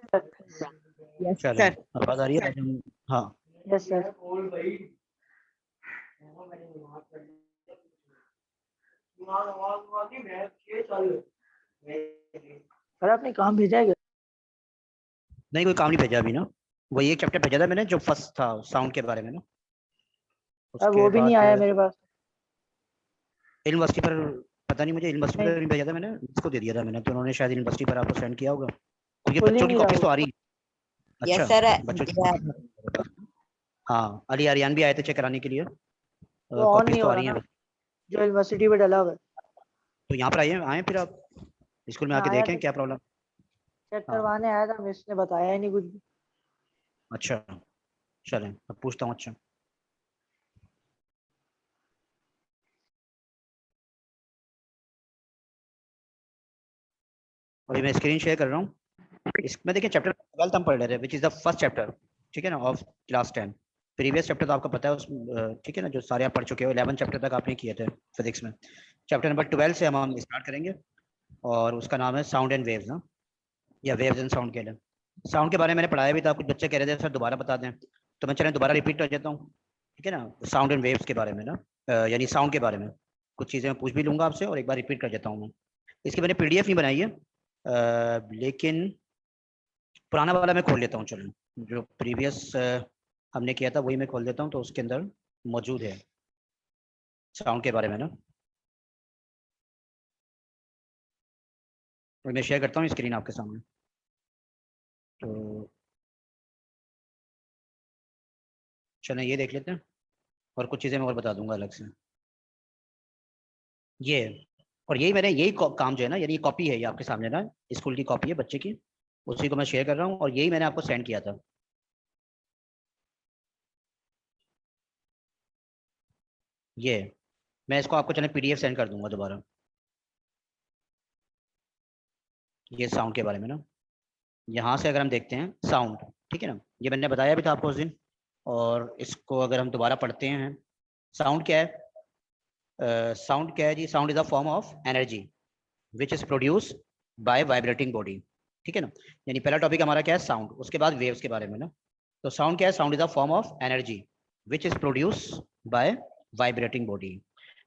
Yes चलो sir. आवाज आ रही है? हाँ यस सर। सर आपने काम भेजा है क्या? नहीं, कोई काम नहीं भेजा अभी ना। वही एक चैप्टर भेजा था मैंने जो फर्स्ट था साउंड के बारे में ना। सर उसके वो भी नहीं बाद आया मेरे पास। यूनिवर्सिटी पर पता नहीं, मुझे यूनिवर्सिटी नहीं, पर नहीं भेजा था मैंने, इसको दे दिया था मैंने, तो उन्होंने शायद यूनिवर्सिटी पर आपको सेंड किया होगा, क्योंकि खुल ही बच्चों की नहीं रहा कॉपीज वो। तो आ रही। यस अच्छा, सर। बच्चों की copy- हाँ, अली आर्यन भी आए थे चेक कराने के लिए। वो ऑन कॉपीज नहीं तो हो आ रहा रही हैं। ना, जो यूनिवर्सिटी पे डला हुआ है। तो यहाँ पर आइए, आए फिर आप स्कूल में मैं आके आया देखें था, क्या प्रॉब्लम। चेक हाँ करवाने आया था, मिस ने बताया ही नहीं कुछ भी। अच्छा, चलें अब पूछता हूँ। अच्छा, अभी मैं स्क्रीन शेयर कर रहा हूँ। इसमें देखिए चैप्टर 12 हम पढ़ रहे थे, which is the first chapter, ठीक है ना, ऑफ क्लास 10। प्रीवियस चैप्टर तो आपको पता है उस, ठीक है ना, जो सारे आप पढ़ चुके हो, 11 चैप्टर तक आपने किए थे फिजिक्स में। चैप्टर नंबर 12 से हम स्टार्ट करेंगे, और उसका नाम है साउंड एंड वेव्स ना, या वेव्स एंड साउंड के लिए। साउंड के बारे में मैंने पढ़ाया भी था, कुछ बच्चे कह रहे थे सर दोबारा बता दें, तो मैं चलें दोबारा रिपीट कर देता हूँ, ठीक है ना। साउंड एंड वेव्स के बारे में ना, यानी साउंड के बारे में कुछ चीज़ें मैं पूछ भी लूँगा आपसे, और एक बार रिपीट कर देता हूँ मैं। इसकी मैंने पीडीएफ नहीं बनाई है, लेकिन पुराना वाला मैं खोल लेता हूँ, चलो जो प्रीवियस हमने किया था वही मैं खोल देता हूँ, तो उसके अंदर मौजूद है साउंड के बारे में ना। और मैं शेयर करता हूँ स्क्रीन आपके सामने, तो चलें ये देख लेते हैं, और कुछ चीज़ें मैं और बता दूंगा अलग से। ये, और यही मैंने यही काम जो है ना, यानी ये कॉपी है, ये आपके सामने ना, स्कूल की कॉपी है बच्चे की, उसी को मैं शेयर कर रहा हूँ, और यही मैंने आपको सेंड किया था। ये मैं इसको आपको चलें पीडीएफ सेंड कर दूंगा दोबारा, ये साउंड के बारे में ना। यहाँ से अगर हम देखते हैं साउंड, ठीक है ना, ये मैंने बताया भी था आपको उस दिन, और इसको अगर हम दोबारा पढ़ते हैं, साउंड क्या है? साउंड क्या है जी? Sound is a form of energy which is produce by vibrating body, ठीक है ना। यानी पहला टॉपिक हमारा क्या है? साउंड। उसके बाद वेव्स के बारे में ना। तो साउंड क्या है? Sound is a form of energy which is produce by vibrating body,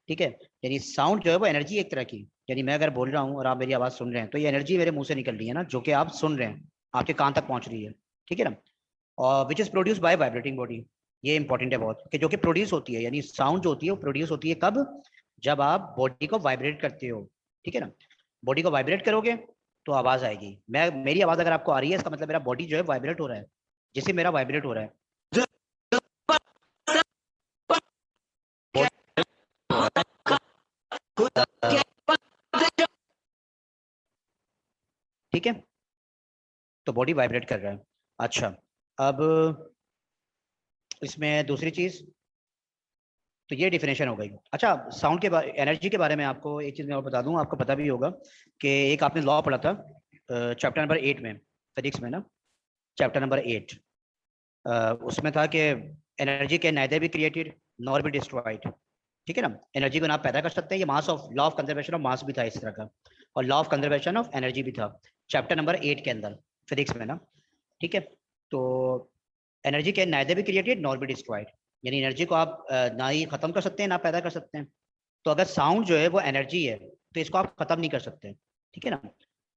ठीक है। यानी साउंड जो है वो एनर्जी एक तरह की, यानी मैं अगर बोल रहा हूँ और आप मेरी आवाज सुन रहे हैं, तो ये एनर्जी मेरे मुंह से निकल रही है ना, जो कि आप सुन रहे हैं, आपके कान तक पहुंच रही है, ठीक है ना। और विच is produce by vibrating body, ये इंपॉर्टेंट है बहुत, कि जो कि प्रोड्यूस होती है, यानी साउंड जो होती है वो प्रोड्यूस होती है कब? जब आप बॉडी को वाइब्रेट करते हो, ठीक है ना। बॉडी को वाइब्रेट करोगे तो आवाज आएगी। मैं, मेरी आवाज अगर आपको आ रही है, इसका मतलब मेरा बॉडी जो है वाइब्रेट हो रहा है, जिससे मेरा वाइब्रेट हो रहा है, ठीक है। तो बॉडी वाइब्रेट कर रहा है। अच्छा, अब इसमें दूसरी चीज, तो ये डिफिनेशन हो गई। अच्छा, साउंड के बारे, एनर्जी के बारे में आपको एक चीज मैं और बता दूं, आपको पता भी होगा कि एक आपने लॉ पढ़ा था चैप्टर नंबर 8 में, फिजिक्स में ना, चैप्टर नंबर 8, उसमें था कि energy can neither be created nor be destroyed, ठीक है ना। एनर्जी को ना पैदा कर सकते हैं, ये mass of, law of conservation of mass भी था इस तरह का, और law of conservation of energy भी था चैप्टर नंबर 8 के अंदर फिजिक्स में ना, ठीक है। तो energy can neither be created nor be destroyed, यानी एनर्जी को आप ना ही खत्म कर सकते हैं ना पैदा कर सकते हैं। तो अगर साउंड जो है वो एनर्जी है, तो इसको आप खत्म नहीं कर सकते, ठीक है ना।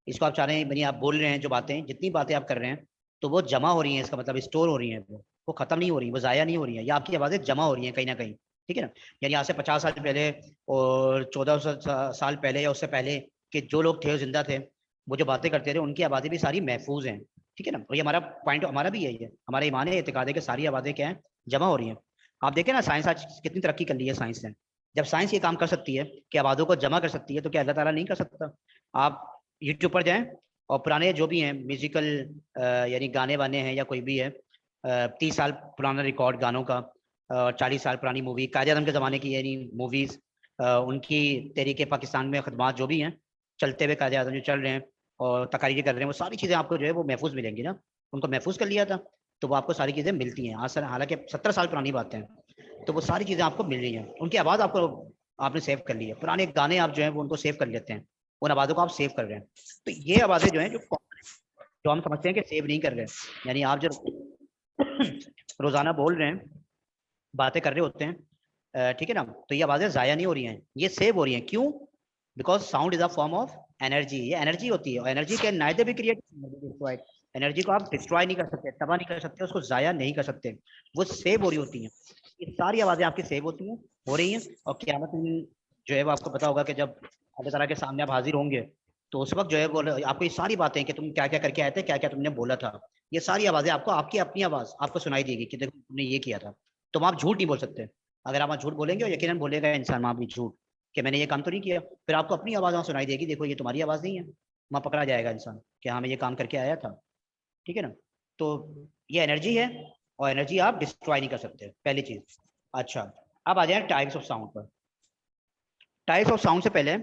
इसको आप चाह रहे हैं, यानी आप बोल रहे हैं जो बातें, जितनी बातें आप कर रहे हैं, तो वो जमा हो रही हैं, इसका मतलब स्टोर हो रही हैं, वो खत्म नहीं हो रही, वो जाया नहीं हो रही है, या आपकी आवाज़ें जमा हो रही हैं कहीं ना कहीं, ठीक है ना। यानी आज से 50 साल पहले और 1400 साल पहले या उससे पहले के जो लोग थे, जिंदा थे, वो जो बातें करते थे, उनकी आवाज़ें भी सारी महफूज हैं, ठीक है ना। और ये हमारा पॉइंट, हमारा भी यही है, हमारा ईमान है, एतकाद है कि सारी आवाज़ें क्या है? जमा हो रही हैं। आप देखें ना, साइंस आज कितनी तरक्की कर ली है साइंस ने। जब साइंस ये काम कर सकती है कि आवाज़ों को जमा कर सकती है, तो क्या अल्लाह ताला नहीं कर सकता? आप यूट्यूब पर जाएं, और पुराने जो भी हैं म्यूजिकल, यानी गाने वाने हैं या कोई भी है, 30 साल पुराना रिकॉर्ड गानों का, 40 साल पुरानी मूवी, कायदे आज़म के ज़माने की यानी मूवीज़, उनकी तहरीक पाकिस्तान में खदमात जो भी हैं, चलते हुए कायदे आज़म जो चल रहे हैं और तकारीरें कर रहे हैं, वो सारी चीज़ें आपको जो है वो महफूज मिलेंगी ना। उनको महफूज कर लिया था, तो वो आपको सारी चीज़ें मिलती हैं आज सर, हालांकि 70 साल पुरानी बातें हैं, तो वो सारी चीज़ें आपको मिल रही हैं, उनकी आवाज़ आपको, आपने सेव कर ली है। पुराने गाने आप जो है वो उनको सेव कर लेते हैं, उन आवाज़ों को आप सेव कर रहे हैं। तो ये आवाज़ें जो हैं, जो जो हम समझते हैं कि सेव नहीं कर रहे हैं, यानी आप जो रोजाना बोल रहे हैं, बातें कर रहे होते हैं, ठीक है ना, तो ये आवाजें जाया नहीं हो रही हैं, ये सेव हो रही हैं। क्यों? Because sound is a form of energy, ये एनर्जी होती है, और energy can neither be created, energy को आप डिस्ट्रॉय नहीं कर सकते, तबाह नहीं कर सकते, उसको जाया नहीं कर सकते, वो सेव हो रही होती हैं। ये सारी आवाजें आपकी सेव होती हैं, हो रही हैं, और क़यामत में जो है वो आपको पता होगा कि जब अल्लाह ताला के सामने आप हाजिर होंगे, तो उस वक्त जो है वो आपको ये सारी बातें कि तुम क्या क्या करके आए थे, क्या क्या तुमने बोला था, ये सारी आवाजें आपको आपकी अपनी आवाज आपको सुनाई देगी कि देखो तुमने ये किया था। तो आप झूठ नहीं बोल सकते। अगर आप झूठ बोलेंगे, और यकीनन बोलेगा इंसान वहाँ भी झूठ कि मैंने ये काम तो नहीं किया, फिर आपको अपनी आवाज वहाँ सुनाई देगी, देखो ये तुम्हारी आवाज नहीं है, वहाँ पकड़ा जाएगा इंसान कि हाँ मैं ये काम करके आया था, ठीक है ना। तो ये एनर्जी है, और एनर्जी आप डिस्ट्रॉय नहीं कर सकते, पहली चीज। अच्छा, अब आ जाए टाइप्स ऑफ साउंड पर। टाइप्स ऑफ साउंड से पहले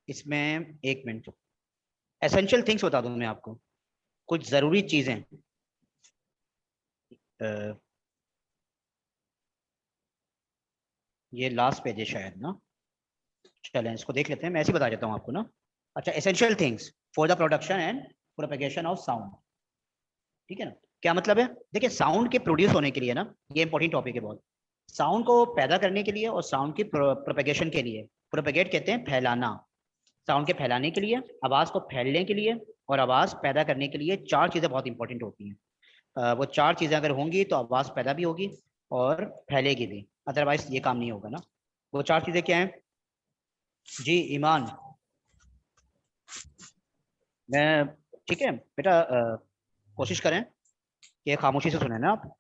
इसमें एक मिनट, एसेंशियल थिंग्स बता दूं मैं आपको, कुछ जरूरी चीजें। ये लास्ट पेज है शायद ना, चलें इसको देख लेते हैं, मैं ऐसे ही बता देता हूँ आपको ना। अच्छा, essential things for the production and propagation of sound, ठीक है ना। क्या मतलब है? देखिए, साउंड के प्रोड्यूस होने के लिए ना, ये इंपॉर्टेंट टॉपिक है बहुत, साउंड को पैदा करने के लिए और साउंड की प्रोपेगेशन के लिए, प्रोपेगेट कहते हैं फैलाना, साउंड के फैलाने के लिए, आवाज को फैलने के लिए और आवाज पैदा करने के लिए चार चीजें बहुत इंपॉर्टेंट होती हैं। वो चार चीजें अगर होंगी तो आवाज पैदा भी होगी और फैलेगी भी, अदरवाइज ये काम नहीं होगा ना। वो चार चीजें क्या हैं? जी ईमान, मैं, ठीक है बेटा, कोशिश करें कि खामोशी से सुने ना आप।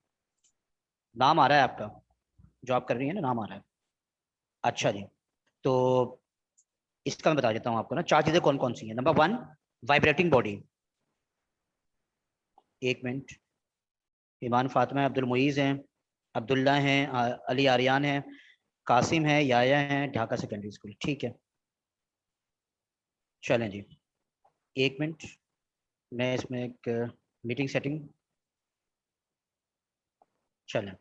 नाम आ रहा है आपका, जो आप कर रही है ना, नाम आ रहा है। अच्छा जी, तो इसका मैं बता देता हूँ आपको ना, चार चीजें कौन कौन सी हैं। Number 1, vibrating body. एक मिनट, ईमान फातिमा, अब्दुल मुईज हैं, अब्दुल्ला हैं, अली आर्यान हैं, कासिम है, याया है, ढाका सेकेंडरी स्कूल, ठीक है। चलें जी, एक मिनट, मैं इसमें एक मीटिंग सेटिंग, चलें,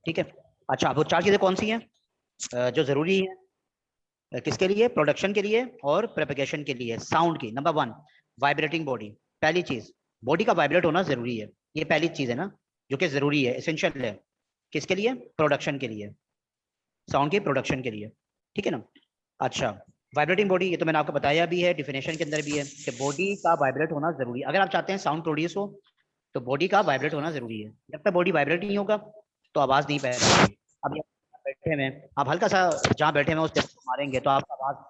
ठीक है। अच्छा, वो चार चीजें कौन सी हैं जो जरूरी है किसके लिए? प्रोडक्शन के लिए और प्रोपेगेशन के लिए साउंड की। Number 1, vibrating body. पहली चीज, बॉडी का वाइब्रेट होना जरूरी है, ये पहली चीज है ना, जो कि जरूरी है, एसेंशियल है। किसके लिए? प्रोडक्शन के लिए, साउंड के प्रोडक्शन के लिए, ठीक है ना। अच्छा, वाइब्रेटिंग बॉडी, ये तो मैंने आपको बताया भी है, डिफिनेशन के अंदर भी है कि बॉडी का वाइब्रेट होना जरूरी है। अगर आप चाहते हैं साउंड प्रोड्यूस हो तो बॉडी का वाइब्रेट होना जरूरी है। जब तक बॉडी वाइब्रेट नहीं होगा तो आवाज नहीं पैदा होगी। अब ये बैठे में आप हल्का सा जहाँ बैठे में उस जगह को मारेंगे तो आपको आवाज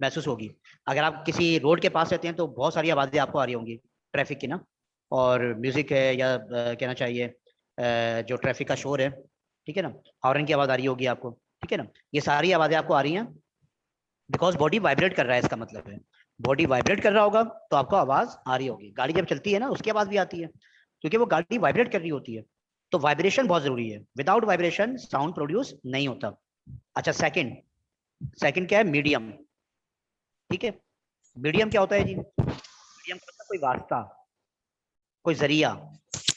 महसूस होगी। अगर आप किसी रोड के पास रहते हैं तो बहुत सारी आवाजें आपको आ रही होंगी ट्रैफिक की ना, और म्यूजिक है या कहना चाहिए जो ट्रैफिक का शोर है, ठीक है ना, हॉर्न की आवाज आ रही होगी आपको, ठीक है ना। ये सारी आवाजें आपको आ रही हैं बिकॉज बॉडी वाइब्रेट कर रहा है, इसका मतलब है बॉडी वाइब्रेट कर रहा होगा तो आपको आवाज आ रही होगी। गाड़ी जब चलती है ना, उसकी आवाज भी आती है क्योंकि वो गाड़ी वाइब्रेट कर रही होती है। तो वाइब्रेशन बहुत जरूरी है, विदाउट वाइब्रेशन साउंड प्रोड्यूस नहीं होता। अच्छा, सेकंड, सेकंड क्या है? मीडियम, ठीक है। मीडियम क्या होता है जी? मीडियम का मतलब कोई वास्ता, कोई जरिया।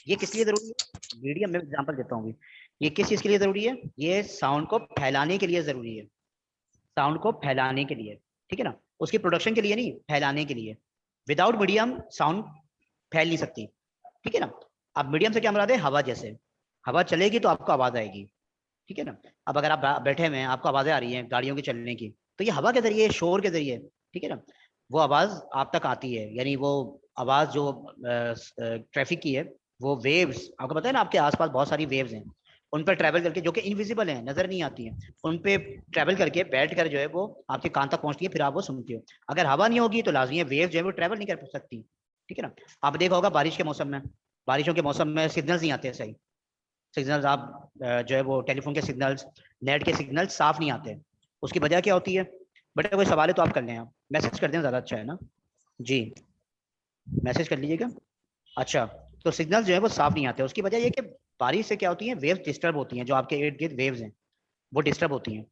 ये किस लिए जरूरी है? मीडियम में एग्जांपल देता हूँ, ये किस चीज के लिए जरूरी है? ये साउंड को फैलाने के लिए जरूरी है, साउंड को फैलाने के लिए, ठीक है ना, उसकी प्रोडक्शन के लिए नहीं, फैलाने के लिए। विदाउट मीडियम साउंड फैल नहीं सकती, ठीक है ना। अब मीडियम से क्या मुराद है? हवा जैसे, हवा चलेगी तो आपको आवाज आएगी, ठीक है ना। अब अगर आप बैठे हुए हैं, आपको आवाजें आ रही हैं गाड़ियों के चलने की, तो ये हवा के जरिए, शोर के जरिए, ठीक है ना, वो आवाज आप तक आती है। यानी वो आवाज जो ट्रैफिक की है, वो वेव्स, आपको पता है ना, आपके आसपास बहुत सारी वेव्स हैं, उन पर ट्रैवल करके, जो कि इनविजिबल हैं, नजर नहीं आती हैं, उन पे ट्रैवल करके बैठ कर जो है वो आपके कान तक पहुंचती है, फिर आप वो सुनते हो। अगर हवा नहीं होगी तो लाजमी है वेव जो है वो ट्रैवल नहीं कर सकती, ठीक है ना। आप देखा होगा बारिश के मौसम में, बारिशों के मौसम में सिग्नल्स नहीं आते सही, सिग्नल्स आप जो है वो टेलीफोन के सिग्नल्स, नेट के सिग्नल्स साफ नहीं आते। उसकी वजह क्या होती है? बेटा कोई सवाल है तो आप कर लें, आप मैसेज कर दें, ज़्यादा अच्छा है ना जी, मैसेज कर लीजिएगा। अच्छा, तो सिग्नल्स जो है वो साफ नहीं आते, उसकी वजह ये कि बारिश से क्या होती है, वेव्स डिस्टर्ब होती हैं, जो आपके इर्द गिर्द वेव्स हैं वो डिस्टर्ब होती हैं।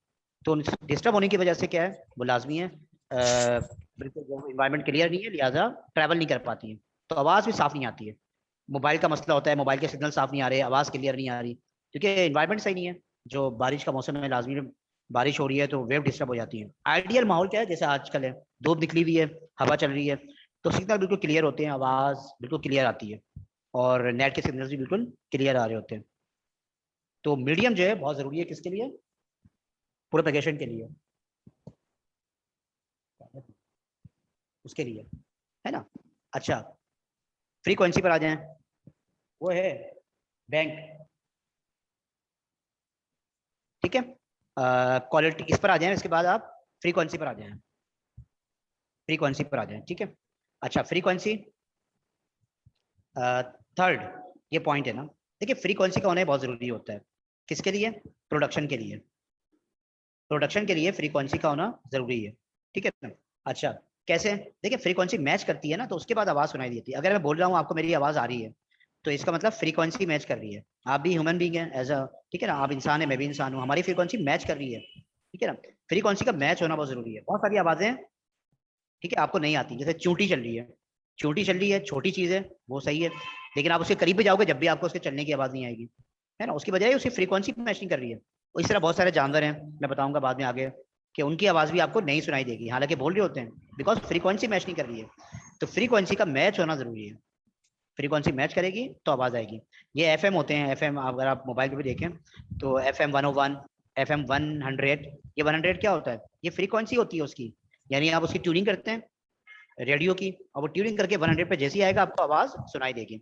तो डिस्टर्ब होने की वजह से क्या है, वो लाजमी है बिल्कुल जो इन्वायरमेंट क्लियर नहीं है, लिहाजा ट्रैवल नहीं कर पाती है, तो आवाज़ भी साफ नहीं आती है। मोबाइल का मसला होता है, मोबाइल के सिग्नल साफ नहीं आ रहे, आवाज़ क्लियर नहीं आ रही, क्योंकि इन्वायरमेंट सही नहीं है। जो बारिश का मौसम है, लाजमी बारिश हो रही है तो वेव डिस्टर्ब हो जाती है। आइडियल माहौल क्या है? जैसे आजकल है, धूप निकली हुई है, हवा चल रही है, तो सिग्नल बिल्कुल क्लियर होते हैं, आवाज़ बिल्कुल क्लियर आती है और नेट के सिग्नल्स भी बिल्कुल क्लियर आ रहे होते हैं। तो मीडियम जो है बहुत ज़रूरी है किसके लिए? प्रोपेगेशन के लिए, उसके लिए, है ना। अच्छा, फ्रीक्वेंसी पर आ जाएं, वो है बैंक, ठीक है। क्वालिटी इस पर आ जाएं, इसके बाद आप फ्रीक्वेंसी पर आ जाएं, फ्रीक्वेंसी पर आ जाएं, ठीक है। अच्छा, फ्रीक्वेंसी थर्ड ये पॉइंट है ना। देखिए, फ्रीक्वेंसी का होना बहुत ज़रूरी होता है किसके लिए? प्रोडक्शन के लिए, प्रोडक्शन के लिए फ्रीक्वेंसी का होना ज़रूरी है, ठीक है ना। अच्छा, कैसे? देखिए, फ्रीक्वेंसी मैच करती है ना, तो उसके बाद आवाज़ सुनाई देती है। अगर मैं बोल रहा हूँ आपको मेरी आवाज़ आ रही है, तो इसका मतलब फ्रीक्वेंसी मैच कर रही है। आप भी ह्यूमन बीइंग है एज अ, ठीक है ना, आप इंसान है, मैं भी इंसान हूँ, हमारी फ्रीक्वेंसी मैच कर रही है, ठीक है ना। फ्रीक्वेंसी का मैच होना बहुत ज़रूरी है। बहुत सारी आवाज़ें, ठीक है, आपको नहीं आती, जैसे चूंटी चल रही है, चूंटी चल रही है, छोटी चीज़ है, वो सही है, लेकिन आप उसके करीब भी जाओगे जब भी आपको उसके चलने की आवाज़ नहीं आएगी, है ना। उसकी बजाय उसकी फ्रीक्वेंसी मैच नहीं कर रही है। और इस तरह बहुत सारे जानवर हैं, मैं बताऊंगा बाद में आगे, कि उनकी आवाज़ भी आपको नहीं सुनाई देगी, हालांकि बोल रहे होते हैं, बिकॉज फ्रीक्वेंसी मैच नहीं कर रही है। तो फ्रीक्वेंसी का मैच होना जरूरी है, फ्रीक्वेंसी मैच करेगी तो आवाज़ आएगी। ये एफएम होते हैं, एफएम अगर आप मोबाइल पे भी देखें तो FM 101, FM 100, ये 100 क्या होता है? ये फ्रीक्वेंसी होती है उसकी, यानी आप उसकी ट्यूनिंग करते हैं रेडियो की, और वो ट्यूनिंग करके 100 पे जैसे ही आएगा आपको आवाज़ सुनाई देगी।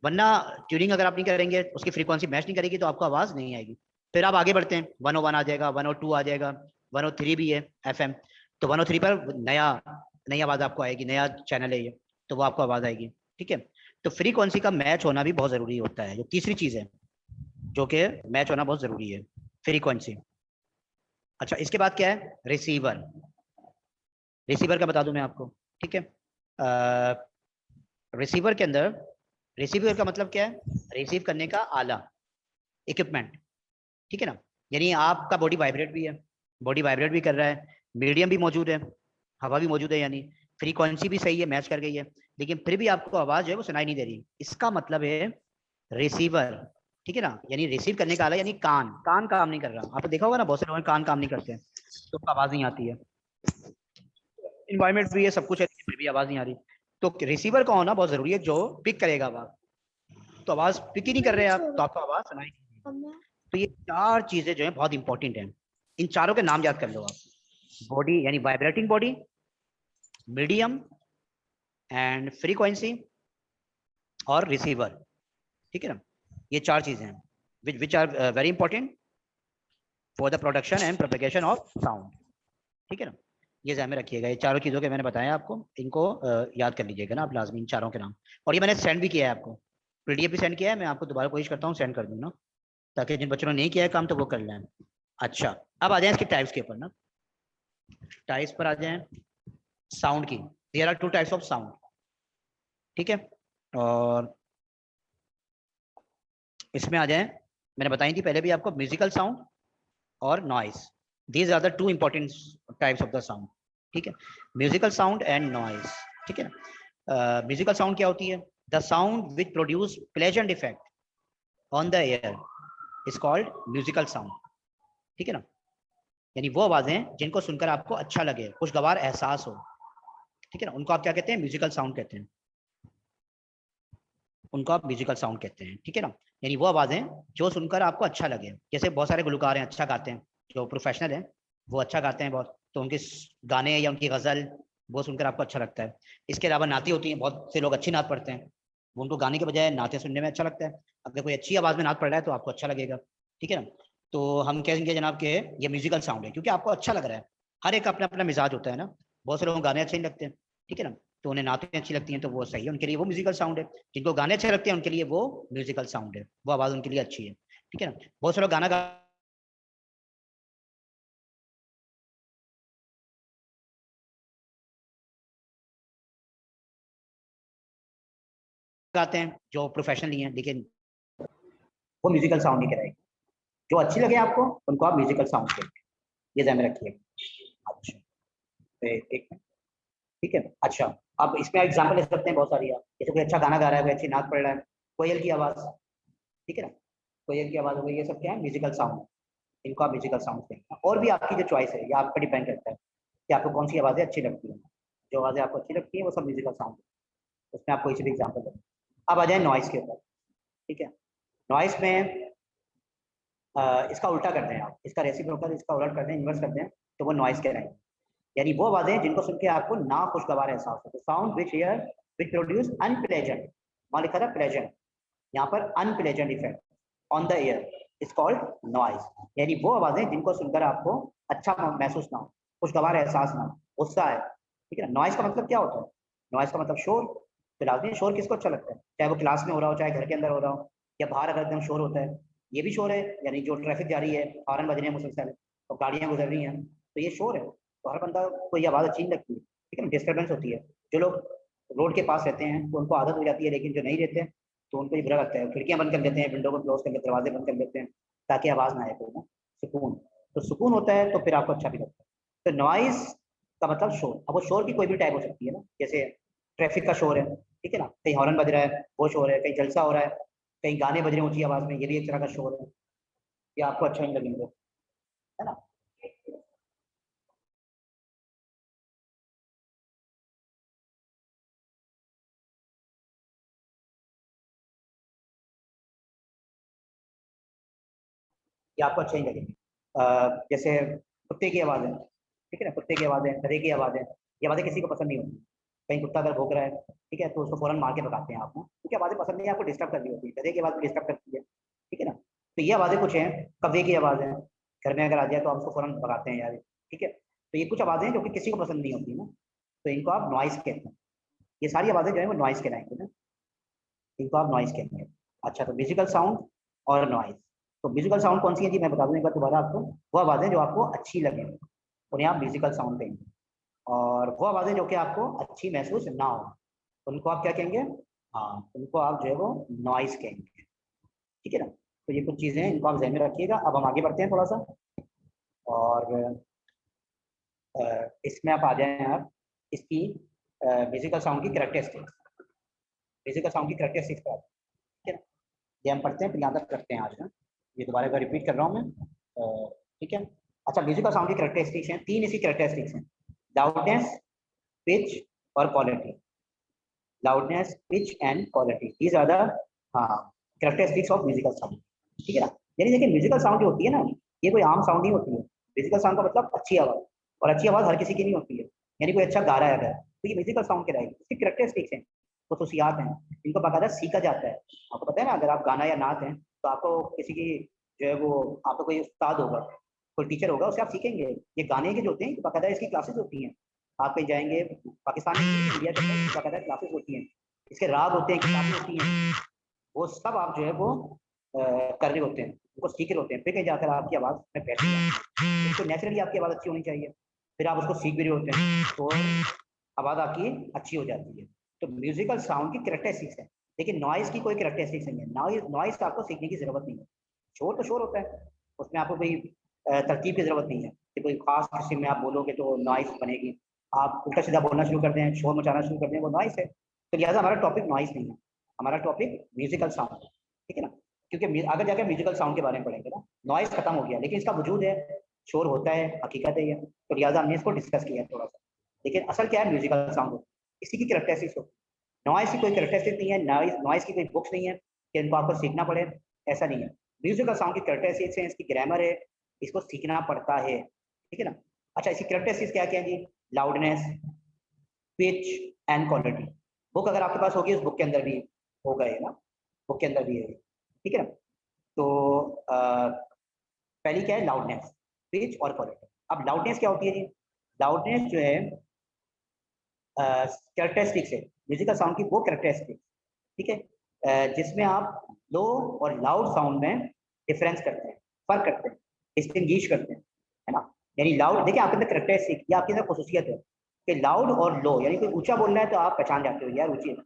वरना ट्यूनिंग अगर आप नहीं करेंगे, उसकी फ्रीक्वेंसी मैच नहीं करेगी, तो आपको आवाज़ नहीं आएगी। फिर आप आगे बढ़ते हैं, 101 आ जाएगा, 102 आ जाएगा, 103 भी है FM, तो 103 पर नया नई आवाज़ आपको आएगी, नया चैनल है ये, तो वो आपको आवाज़ आएगी, ठीक है। तो फ्रीक्वेंसी का मैच होना भी बहुत ज़रूरी होता है, जो तीसरी चीज़ है, जो कि मैच होना बहुत ज़रूरी है, फ्रीक्वेंसी। अच्छा, इसके बाद क्या है? रिसीवर। रिसीवर का बता दूं मैं आपको, ठीक है। रिसीवर के अंदर, रिसीवर का मतलब क्या है? रिसीव करने का आला, इक्विपमेंट, ठीक है ना। यानी आपका बॉडी वाइब्रेट भी है, बॉडी वाइब्रेट भी कर रहा है, मीडियम भी मौजूद है, हवा भी मौजूद है, यानी फ्रीक्वेंसी भी सही है, मैच कर गई है, लेकिन फिर भी आपको आवाज जो है वो सुनाई नहीं दे रही। इसका मतलब है रिसीवर, ठीक है ना। यानी रिसीव करने का आला, यानी कान, कान काम नहीं कर रहा। आपने देखा होगा ना, बहुत से लोग कान काम नहीं करते हैं, तो आवाज नहीं आती है, इन्वायरमेंट भी है, सब कुछ है, फिर भी आवाज नहीं आ रही। तो रिसीवर का होना बहुत जरूरी है, जो पिक करेगा आवाज। तो आवाज पिक ही नहीं कर रहे आप, तो आपको आवाज सुनाई नहीं देगी। तो ये चार चीजें जो है बहुत इंपॉर्टेंट हैं, इन चारों के नाम याद कर लो आप। बॉडी यानी vibrating body, medium and frequency, और रिसीवर, ठीक है ना। ये चार चीजें हैं which are very important for the production and propagation of sound, ठीक है ना। ये ध्यान में रखिएगा, ये चारों चीजों के मैंने बताया आपको, इनको याद कर लीजिएगा ना आप लाजमी, इन चारों के नाम। और ये मैंने सेंड भी किया है आपको, PDF भी सेंड किया है, मैं आपको दोबारा कोशिश करता हूँ सेंड कर दूँ ना, ताकि जिन बच्चों ने नहीं किया है काम तो वो कर लें। अच्छा, अब आ जाए इसके टाइप्स के ऊपर ना, टाइप्स पर आ जाए साउंड की। There are 2 types of sound, ठीक है। और इसमें आ जाए, मैंने बताई थी पहले भी आपको, म्यूजिकल साउंड और noise. These are the 2 important types of the sound, ठीक है। म्यूजिकल साउंड एंड नॉइस, ठीक है ना। म्यूजिकल साउंड क्या होती है? The sound which produce pleasant effect on the air is called musical sound, ठीक है ना। यानी वो आवाजें जिनको सुनकर आपको अच्छा लगे, खुशगवार एहसास हो, ठीक है ना, उनको आप क्या कहते हैं? म्यूजिकल साउंड कहते हैं, उनको आप म्यूजिकल साउंड कहते हैं, ठीक है ना। यानी वो आवाजें जो सुनकर आपको अच्छा लगे, जैसे बहुत सारे गुलकार हैं अच्छा गाते हैं, जो प्रोफेशनल हैं वो अच्छा गाते हैं बहुत, तो उनके गाने या उनकी गजल वो सुनकर आपको अच्छा लगता है। इसके अलावा नाती होती हैं, बहुत से लोग अच्छी नात पढ़ते हैं, वो उनको गाने के बजाय नाते सुनने में अच्छा लगता है। अगर कोई अच्छी आवाज में नात पढ़ रहा है तो आपको अच्छा लगेगा, ठीक है ना। तो हम कहेंगे जनाब के ये म्यूजिकल साउंड है, क्योंकि आपको अच्छा लग रहा है। हर एक का अपना अपना मिजाज होता है ना, बहुत से लोगों को गाने अच्छे नहीं लगते हैं, ठीक है ना, तो उन्हें नातें अच्छी लगती हैं, तो वो सही है, उनके लिए वो म्यूजिकल साउंड है। जिनको गाने अच्छे लगते हैं उनके लिए वो म्यूजिकल साउंड है, वो आवाज उनके लिए अच्छी है, ठीक है ना। बहुत से लोग गाना गाते हैं जो प्रोफेशनल नहीं है, लेकिन वो म्यूजिकल साउंड नहीं कराएगी। जो अच्छी लगे आपको उनको आप म्यूजिकल साउंड कहते हैं, ये ध्यान में रखिए। अच्छा, एक मिनट, ठीक है। अच्छा, अब इसमें एग्जाम्पल ले सकते हैं बहुत सारी आप, जैसे कोई अच्छा गाना गा रहा है, कोई अच्छी नाच पढ़ रहा है, कोयल की आवाज, ठीक है ना, कोयल की आवाज हो गई, ये सब क्या है? म्यूजिकल साउंड, इनको आप म्यूजिकल साउंड कहते हैं। और भी आपकी जो चॉइस है, ये आप पर डिपेंड करता है कि आपको कौन सी आवाजें अच्छी लगती हैं। जो आवाज़ें आपको अच्छी लगती हैं वो सब म्यूजिकल साउंड, उसमें आप कोई सी भी एग्जाम्पल दें। अब आ जाए नॉइस के ऊपर, ठीक है। नॉइस में इसका उल्टा करते हैं आप, इसका रेसिप्रोकल, इसका उलट करते हैं, इन्वर्स करते हैं, तो वो नॉइस कहलाएंगे। यानी वो आवाज़ें जिनको सुन के आपको ना खुशगवार एहसास हो, sound which here which produce unpleasant, वहाँ लिखा था प्लेजेंट, यहाँ पर unpleasant effect on the year is called noise. यानी वो आवाज़ें जिनको सुनकर आपको अच्छा महसूस ना हो, खुशगवार एहसास ना हो, गुस्सा है, ठीक है ना। नॉइस का मतलब क्या होता है? नॉइस का मतलब शोर। तो लाजमी शोर किसको अच्छा लगता है, चाहे वो क्लास में हो रहा हो, चाहे घर के अंदर हो रहा हो, या बाहर अगर एकदम शोर होता है, ये भी शोर है। यानी जो ट्रैफिक जा रही है, हॉर्न बज रहे हैं मुसलसल और गाड़ियाँ गुजर रही हैं, तो ये शोर है। तो हर बंदा को ये आवाज़ अच्छी नहीं लगती है, ठीक है ना, डिस्टर्बेंस होती है। जो लोग रोड के पास रहते हैं तो उनको आदत हो जाती है, लेकिन जो नहीं रहते तो उनको ये बुरा लगता है। खिड़कियाँ बंद कर लेते हैं, विंडो को क्लोज कर लेते हैं, दरवाजे बंद कर लेते हैं, ताकि आवाज़ ना आए, कोई ना सुकून। तो सुकून होता है तो फिर आपको अच्छा भी लगता है। तो नॉइस का मतलब शोर। अब वो शोर की कोई भी टाइप हो सकती है ना, जैसे ट्रैफिक का शोर है, ठीक है ना, कहीं हॉर्न बज रहा है वो शोर है, कहीं जलसा हो रहा है, कहीं गाने बज रहे हैं ऊंची आवाज़ में, ये भी एक तरह का शोर है। ये आपको अच्छा नहीं लगेंगे, है ना। ये आपको अच्छे नहीं लगेंगे। जैसे कुत्ते की आवाज़ है, ठीक है ना, कुत्ते की आवाज़ है, गधे की आवाज़ है, ये आवाज़ें किसी को पसंद नहीं होती। कहीं कुत्ता अगर भौंक रहा है, ठीक है, तो उसको फौरन मार के भगाते हैं आपको, क्योंकि आवाज़ें पसंद नहीं है, आपको डिस्टर्ब कर रही होती है। गधे की आवाज़ भी डिस्टर्ब करती है, ठीक है ना। तो ये आवाज़ें कुछ हैं। कौवे की आवाज़ है, घर में अगर आ जाए तो आप उसको फौरन भगाते हैं यार, ठीक है। तो ये कुछ आवाज़ें हैं जो कि किसी को पसंद नहीं होती ना, तो इनको आप नॉइस कहते हैं। ये सारी आवाज़ें जो है वो नॉइस कहलाएंगी ना, इनको आप नॉइस कहेंगे। अच्छा, तो म्यूजिकल साउंड और नॉइस। तो म्यूजिकल साउंड कौन सी है जी, मैं बता दूं एक बार दोबारा आपको। वो आवाज़ें जो आपको अच्छी लगें उन्हें आप म्यूजिकल साउंड कहेंगे, और वो आवाज़ें जो कि आपको अच्छी महसूस ना हो उनको आप क्या कहेंगे? हाँ, उनको आप जो है वो नॉइस कहेंगे, ठीक है ना। तो ये कुछ चीज़ें हैं, इनको आप ध्यान में रखिएगा। अब हम आगे बढ़ते हैं थोड़ा सा, और इसमें आप आ जाएं आप इसकी म्यूजिकल साउंड की कैरेक्टरिस्टिक्स। म्यूजिकल साउंड की कैरेक्टरिस्टिक्स पर, ठीक है ना, ये हम पढ़ते हैं फिर याद रखते हैं आज ना। ये दोबारा एक बार रिपीट कर रहा हूँ मैं, ठीक है। अच्छा, म्यूजिकल साउंड की कैरेक्टरिस्टिक्स हैं, तीन इसकी कैरेक्टरिस्टिक्स हैं: लाउडनेस, पिच और quality. Loudness, pitch and quality, these are the characteristics of musical sound, ठीक है ना। यानी देखिए, म्यूजिकल साउंड जो होती है ना, ये कोई आम साउंड नहीं होती है। म्यूजिकल साउंड का मतलब अच्छी आवाज़, और अच्छी आवाज़ हर किसी की नहीं होती है। यानी कोई अच्छा गा रहा है अगर, तो ये म्यूजिकल साउंड कहलाएगी। इसकी कैरेक्टरिस्टिक्स हैं, खसूसियात हैं, इनको बाकायदा सीखा जाता है। आपको पता है ना, अगर आप गाना या नाच हैं तो आपको किसी की जो है वो, आपको कोई उस्ताद होगा, कोई टीचर होगा, उससे आप सीखेंगे। ये गाने के जो होते हैं बाकायदा इसकी क्लासेस होती हैं। आप कहीं जाएंगे पाकिस्तान में, इंडिया के अंदर बाकायदा क्लासेस होती हैं, इसके राग होते हैं, किताबें होती हैं, वो सब आप जो है वो कर रहे होते हैं, उनको सीख रहे होते हैं। फिर कहीं जाकर आपकी आवाज़ में बैठ जाए, तो नेचुरली आपकी आवाज़ अच्छी होनी चाहिए। फिर आप उसको सीख भी रहे होते हैं तो आवाज़ आपकी अच्छी हो जाती है। तो म्यूजिकल साउंड की कैरेक्टरिस्टिक्स है, लेकिन नॉइस की कोई कैरेक्टरिस्टिक्स नहीं है। नॉइस नॉइस का आपको सीखने की जरूरत नहीं है। शोर तो शोर होता है, उसमें आपको कोई तरतीब की जरूरत नहीं है कि कोई खास किसी में आप बोलोगे तो नॉइस बनेगी। आप उल्टा सीधा बोलना शुरू कर दें, शोर मचाना शुरू कर दें, वो नॉइस है। तो लिहाजा हमारा टॉपिक नॉइस नहीं है, हमारा टॉपिक म्यूजिकल साउंड है, ठीक है ना। क्योंकि आगे जाकर म्यूजिकल साउंड के बारे में पढ़ेंगे ना। नॉइस खत्म हो गया, लेकिन इसका वजूद है, शोर होता है, हकीकत है ये। तो लिहाजा हमने इसको डिस्कस किया है थोड़ा सा। लेकिन असल क्या है, म्यूजिकल साउंड इसी की कैरेक्टरिस्टिक्स होती है। नॉइस की कोई कैरेक्टरिस्टिक नहीं है, नॉइस नॉइस की कोई बुक्स नहीं है कि इनको आपको सीखना पड़े, ऐसा नहीं है। म्यूजिकल साउंड की कैरेक्टरिस्टिक्स है, इसकी ग्रामर है, इसको सीखना पड़ता है, ठीक है ना। अच्छा, इसकी कैरेक्टरिस्टिक्स क्या क्या है जी? Loudness, pitch and quality. Book अगर आपके पास होगी, उस बुक के अंदर भी होगा ये ना, बुक के अंदर भी है, ठीक है ना। तो पहली क्या है? लाउडनेस, पिच और क्वालिटी। अब लाउडनेस क्या होती है जी? लाउडनेस जो है कैरेक्टरिस्टिक्स है म्यूजिकल साउंड की, वो कैरेक्टरिस्टिक्स, ठीक है, जिसमें आप लो और लाउड साउंड में डिफरेंस करते हैं, फर्क करते हैं, डिस्टिंग्विश करते हैं, है ना। यानी लाउड, देखिए आपके अंदर कैरेक्टरिस्टिक या आपके अंदर खसूसियत है कि लाउड और लो, यानी कोई ऊंचा बोल रहा है तो आप पहचान जाते हो यार ऊंची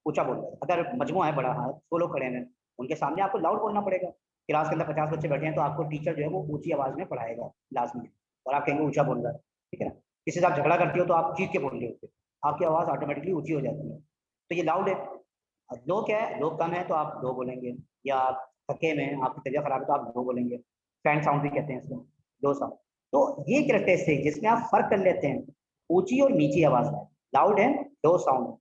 ऊंचा बोल रहा है। अगर मजमुआ है बड़ा, हाँ 100 लोग खड़े हैं, उनके सामने आपको लाउड बोलना पड़ेगा। क्लास के अंदर 50 बच्चे बैठे हैं तो आपको टीचर जो है वो ऊंची आवाज में पढ़ाएगा क्लास में, और आप कहेंगे ऊंचा बोल रहा है, ठीक है ना। किसी से आप झगड़ा करते हो तो आप चीख के बोल रहे होते, आपकी आवाज़ ऑटोमेटिकली ऊंची हो जाती है। तो ये लाउड है। अब लो क्या है? लो कम है तो आप लो बोलेंगे, या आप थके में हैं, आपकी तबीयत खराब है तो आप लो बोलेंगे। फैन साउंड भी कहते हैं इसको, लो साउंड। तो ये कैरेक्टरिस्टिक जिसमें आप फर्क कर लेते हैं ऊंची और नीची आवाज में, लाउड है, लो साउंड है,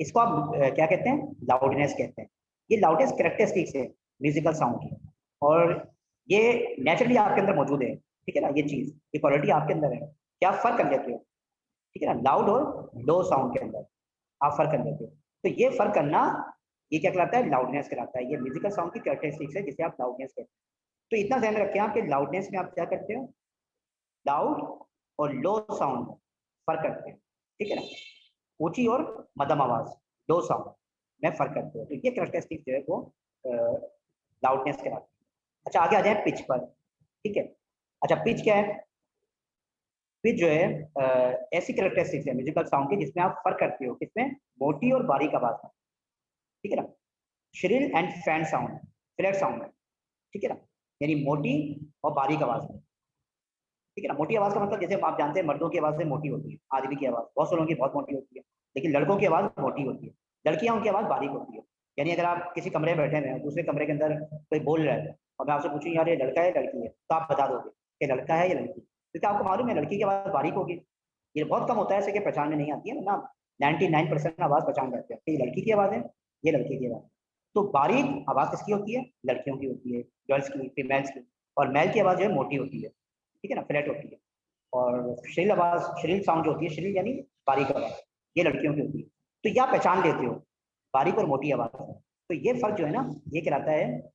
इसको आप क्या कहते हैं, लाउडनेस कहते हैं। ये लाउडनेस कैरेक्टरिस्टिक्स है म्यूजिकल साउंड की, और ये नेचुरली आपके अंदर मौजूद है, ठीक है ना, ये चीज, ये क्वालिटी आपके अंदर है, क्या आप फर्क कर लेते हो, ठीक है ना, लाउड और लो साउंड के अंदर आप फर्क कर लेते हो। तो ये फर्क करना, ये क्या कहलाता है, लाउडनेस कहलाता है। ये म्यूजिकल साउंड की कैरेक्टरिस्टिक्स है जिसे आप लाउडनेस कहते हैं। तो इतना ध्यान रखें आप कि लाउडनेस में आप क्या करते हो, लाउड और लो साउंड फर्क करते हैं, ठीक है ना, ऊंची और मध्यम आवाज, लो साउंड में फर्क करते हो। तो ये कैरेक्टरिस्टिक जो है वो लाउडनेस कहलाती है। अच्छा आगे आ जाए पिच पर, ठीक है। अच्छा पिच क्या है, पिच जो है ऐसी कैरेक्टरिस्टिक्स है म्यूजिकल साउंड की जिसमें आप फर्क करते हो, किसमें, मोटी और बारीक आवाज में, ठीक है ना, shrill and faint sound, flat sound में, ठीक है ना, यानी मोटी और बारीक आवाज में, ठीक है ना। मोटी आवाज का मतलब जैसे आप जानते हैं मर्दों की आवाज मोटी होती है, आदमी की आवाज बहुत से लोगों की बहुत मोटी होती है, लेकिन लड़कों की आवाज मोटी होती है, लड़कियां उनकी आवाज बारीक होती है। यानी अगर आप किसी कमरे में बैठे हुए हैं, दूसरे कमरे के अंदर कोई बोल रहा है और मैं आपसे पूछूं यार ये लड़का है लड़की है, तो आप बता दोगे कि लड़का है या लड़की, क्योंकि आपको मालूम है लड़की की आवाज बारीक होगी। ये बहुत कम होता है ऐसे कि पहचान में नहीं आती है ना, 99% आवाज पहचान जाती है कि ये लड़की की आवाज है, ये लड़के की आवाज। तो बारीक आवाज किसकी होती है, लड़कियों की होती है, गर्ल्स की, फीमेल्स की। और मेल की आवाज जो है मोटी होती है, ठीक है ना, फ्लैट होती है। और श्रिल आवाज, श्रिल साउंड जो होती है, श्रिल यानी बारीक आवाज, ये लड़कियों की होती है। तो ये आप पहचान लेते हो बारीक और मोटी आवाज है। तो ये फर्क जो है ना, ये कहलाता है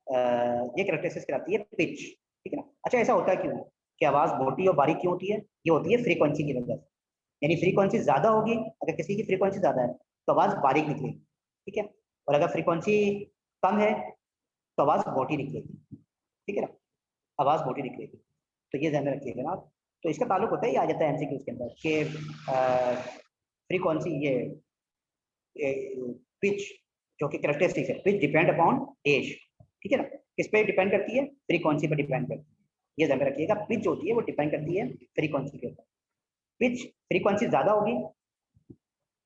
ये कैरेक्टरिस्टिक्स कहलाती है पिच, ठीक है ना। अच्छा ऐसा होता है क्यों कि आवाज मोटी और बारीक क्यों होती है, ये होती है फ्रीक्वेंसी की वजह से। यानी फ्रीक्वेंसी ज्यादा होगी, अगर किसी की फ्रीक्वेंसी ज्यादा है तो आवाज बारीक निकलेगी, ठीक है, और अगर फ्रीक्वेंसी कम है तो आवाज मोटी निकलेगी, ठीक है ना, आवाज मोटी निकलेगी। तो ये ध्यान में रखिएगा ना आप। तो इसका ताल्लुक होता है, ये आ जाता है एमसीक्यू के अंदर कि फ्रीक्वेंसी, ये पिच जो कि कैरेक्टरिस्टिक्स है, पिच डिपेंड अपॉन एज, ठीक है ना, किस पे डिपेंड करती है, फ्रीक्वेंसी पे डिपेंड करती है। ये ध्यान में रखिएगा, पिच जो होती है वो डिपेंड करती है फ्रीक्वेंसी के ऊपर। पिच फ्रीक्वेंसी ज्यादा होगी,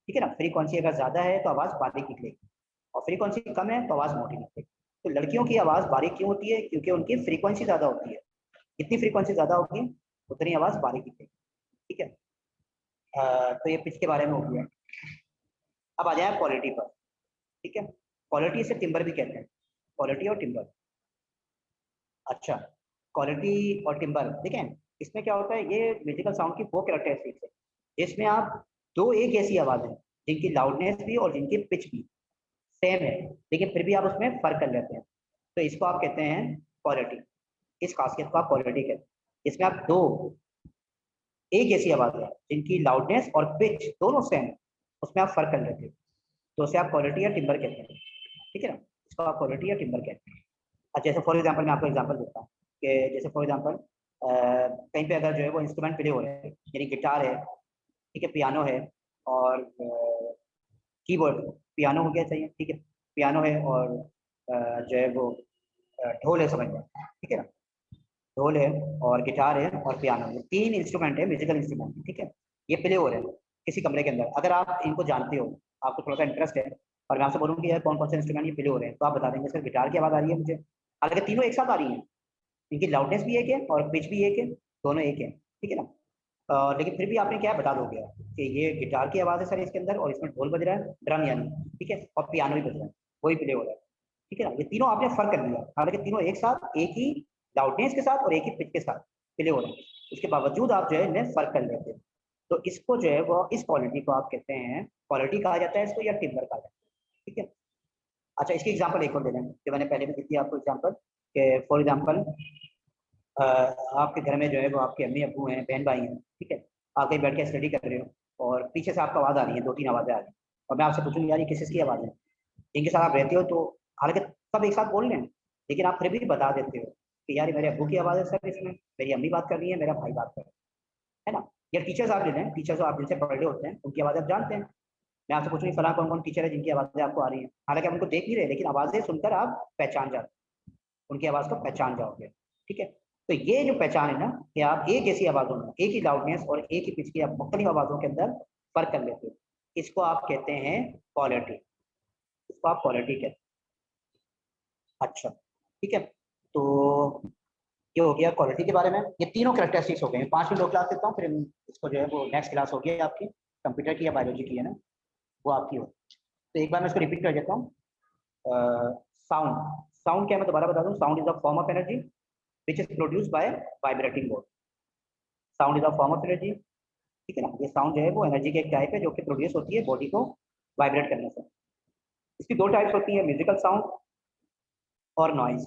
ठीक है ना, फ्रीक्वेंसी अगर ज्यादा है तो आवाज बारीक निकलेगी, और फ्रीक्वेंसी कम है तो आवाज मोटी निकलेगी। तो लड़कियों की आवाज बारीक क्यों होती है, क्योंकि उनकी फ्रीक्वेंसी ज्यादा होती है, जितनी फ्रीक्वेंसी ज्यादा होगी उतनी आवाज बारीक निकलेगी, ठीक है। तो ये पिच के बारे में हो गया। अब आ जाए क्वालिटी पर, ठीक है। क्वालिटी से टिम्बर भी कहते हैं, क्वालिटी और टिम्बर। अच्छा क्वालिटी और टिम्बर देखें, इसमें क्या होता है, ये म्यूजिकल साउंड की वो कैरेक्टरिस्टिक्स है इसमें आप दो एक ऐसी आवाज है जिनकी लाउडनेस भी और जिनकी पिच भी सेम है, लेकिन फिर भी आप उसमें फर्क कर लेते हैं, तो इसको आप कहते हैं क्वालिटी। इस खासियत को आप क्वालिटी कहते हैं। इसमें आप दो एक ऐसी आवाज है जिनकी लाउडनेस और पिच दोनों सेम है, उसमें आप फर्क कर लेते हैं, तो उसे आप क्वालिटी या टिम्बर कहते हैं, ठीक है ना, इसको आप क्वालिटी या टिम्बर कहते हैं। अच्छा जैसे फॉर एग्जांपल मैं आपको एग्जांपल देता हूँ कि जैसे फॉर एग्जांपल कहीं पे अगर जो है वो इंस्ट्रूमेंट प्ले हो रहे हैं, यानी गिटार है, ठीक है, पियानो है, और कीबोर्ड, पियानो हो गया चाहिए, ठीक है, पियानो है, और जो है वो ढोल है, समझ लो, ठीक है ना, ढोल है और गिटार है और पियानो है, तीन इंस्ट्रूमेंट है, म्यूजिकल इंस्ट्रूमेंट, ठीक है, ये प्ले हो रहे हैं किसी कमरे के अंदर। अगर आप इनको जानते हो, आपको थोड़ा सा इंटरेस्ट है, और मैं आपसे बोलूँ कि यार कौन कौन से इंस्ट्रूमेंट ये प्ले हो रहे हैं, तो आप बता देंगे सर गिटार की आवाज़ आ रही है मुझे, हालांकि तीनों एक साथ आ रही है, इनकी लाउडनेस भी एक है और पिच भी एक है, दोनों एक है, ठीक है ना। लेकिन फिर भी आपने क्या बता दोगे कि ये गिटार की आवाज़ है सर इसके अंदर, और इसमें ढोल बज रहा है, ड्रम यानी, ठीक है, और पियानो भी बज रहा है, वही प्ले हो रहा है, ठीक है ना। ये तीनों आपने फर्क कर लिया, हालांकि तीनों एक साथ एक ही लाउडनेस के साथ और एक ही पिच के साथ प्ले हो रहे हैं, उसके बावजूद आप जो है इन्हें फर्क कर लेते हैं। तो इसको जो है वो, इस क्वालिटी को आप कहते हैं, क्वालिटी कहा जाता है इसको, या टिम्बर कहा जाता है, ठीक है। अच्छा इसकी एग्जांपल एक और दे दें, जो मैंने पहले भी दी थी आपको एग्जांपल, कि फॉर एग्जांपल आपके घर में जो है वो आपके अम्मी अब्बू हैं, बहन भाई हैं, ठीक है, आप कहीं बैठ के स्टडी कर रहे हो और पीछे से आपको आवाज़ आ रही है, दो तीन आवाज़ें आ रही हैं, और मैं आपसे पूछूंगी यार ये किस की आवाज़ है, जिनके साथ आप रहते हो, तो हालांकि सब एक साथ बोल रहे हैं, लेकिन आप फिर भी बता देते हो कि यार मेरे अब्बू की आवाज़ है सर इसमें, मेरी अम्मी बात कर रही है, मेरा भाई बात कर रहा है ना। या टीचर्स आप ले लें, टीचर्स आप जिनसे पढ़ रहे होते हैं उनकी आवाज़ आप जानते हैं, मैं आपसे पूछूंगी फला कौन कौन टीचर है जिनकी आवाज़ें आपको आ रही हैं, हालांकि आप उनको देख नहीं रहे, लेकिन आवाज़ें सुनकर आप पहचान जाते, उनकी आवाज़ को पहचान जाओगे, ठीक है। तो ये जो पहचान है ना, कि आप एक ऐसी आवाज़ों में, एक ही लाउडनेस और एक ही पिच की आप मुख्तलिफ आवाज़ों के अंदर फर्क कर लेते हो, इसको आप कहते हैं क्वालिटी, इसको आप क्वालिटी कहते हैं। अच्छा ठीक है, तो ये हो गया क्वालिटी के बारे में, ये तीनों कैरेक्टरिस्टिक्स हो गए। 5 मिनट और क्लास देता हूँ, फिर इसको जो है वो नेक्स्ट क्लास होगी आपकी, कंप्यूटर की या बायोलॉजी की है ना, वो आपकी हो। तो एक बार मैं इसको रिपीट कर देता हूँ। साउंड, साउंड क्या है मैं दोबारा बता दूँ, sound is a form of energy which is produce by vibrating mode. Sound is a form of energy, ठीक है ना, ये साउंड जो है वो एनर्जी के एक टाइप है जो कि प्रोड्यूस होती है बॉडी को वाइब्रेट करने से। इसकी दो टाइप्स होती है, म्यूजिकल साउंड और नॉइज।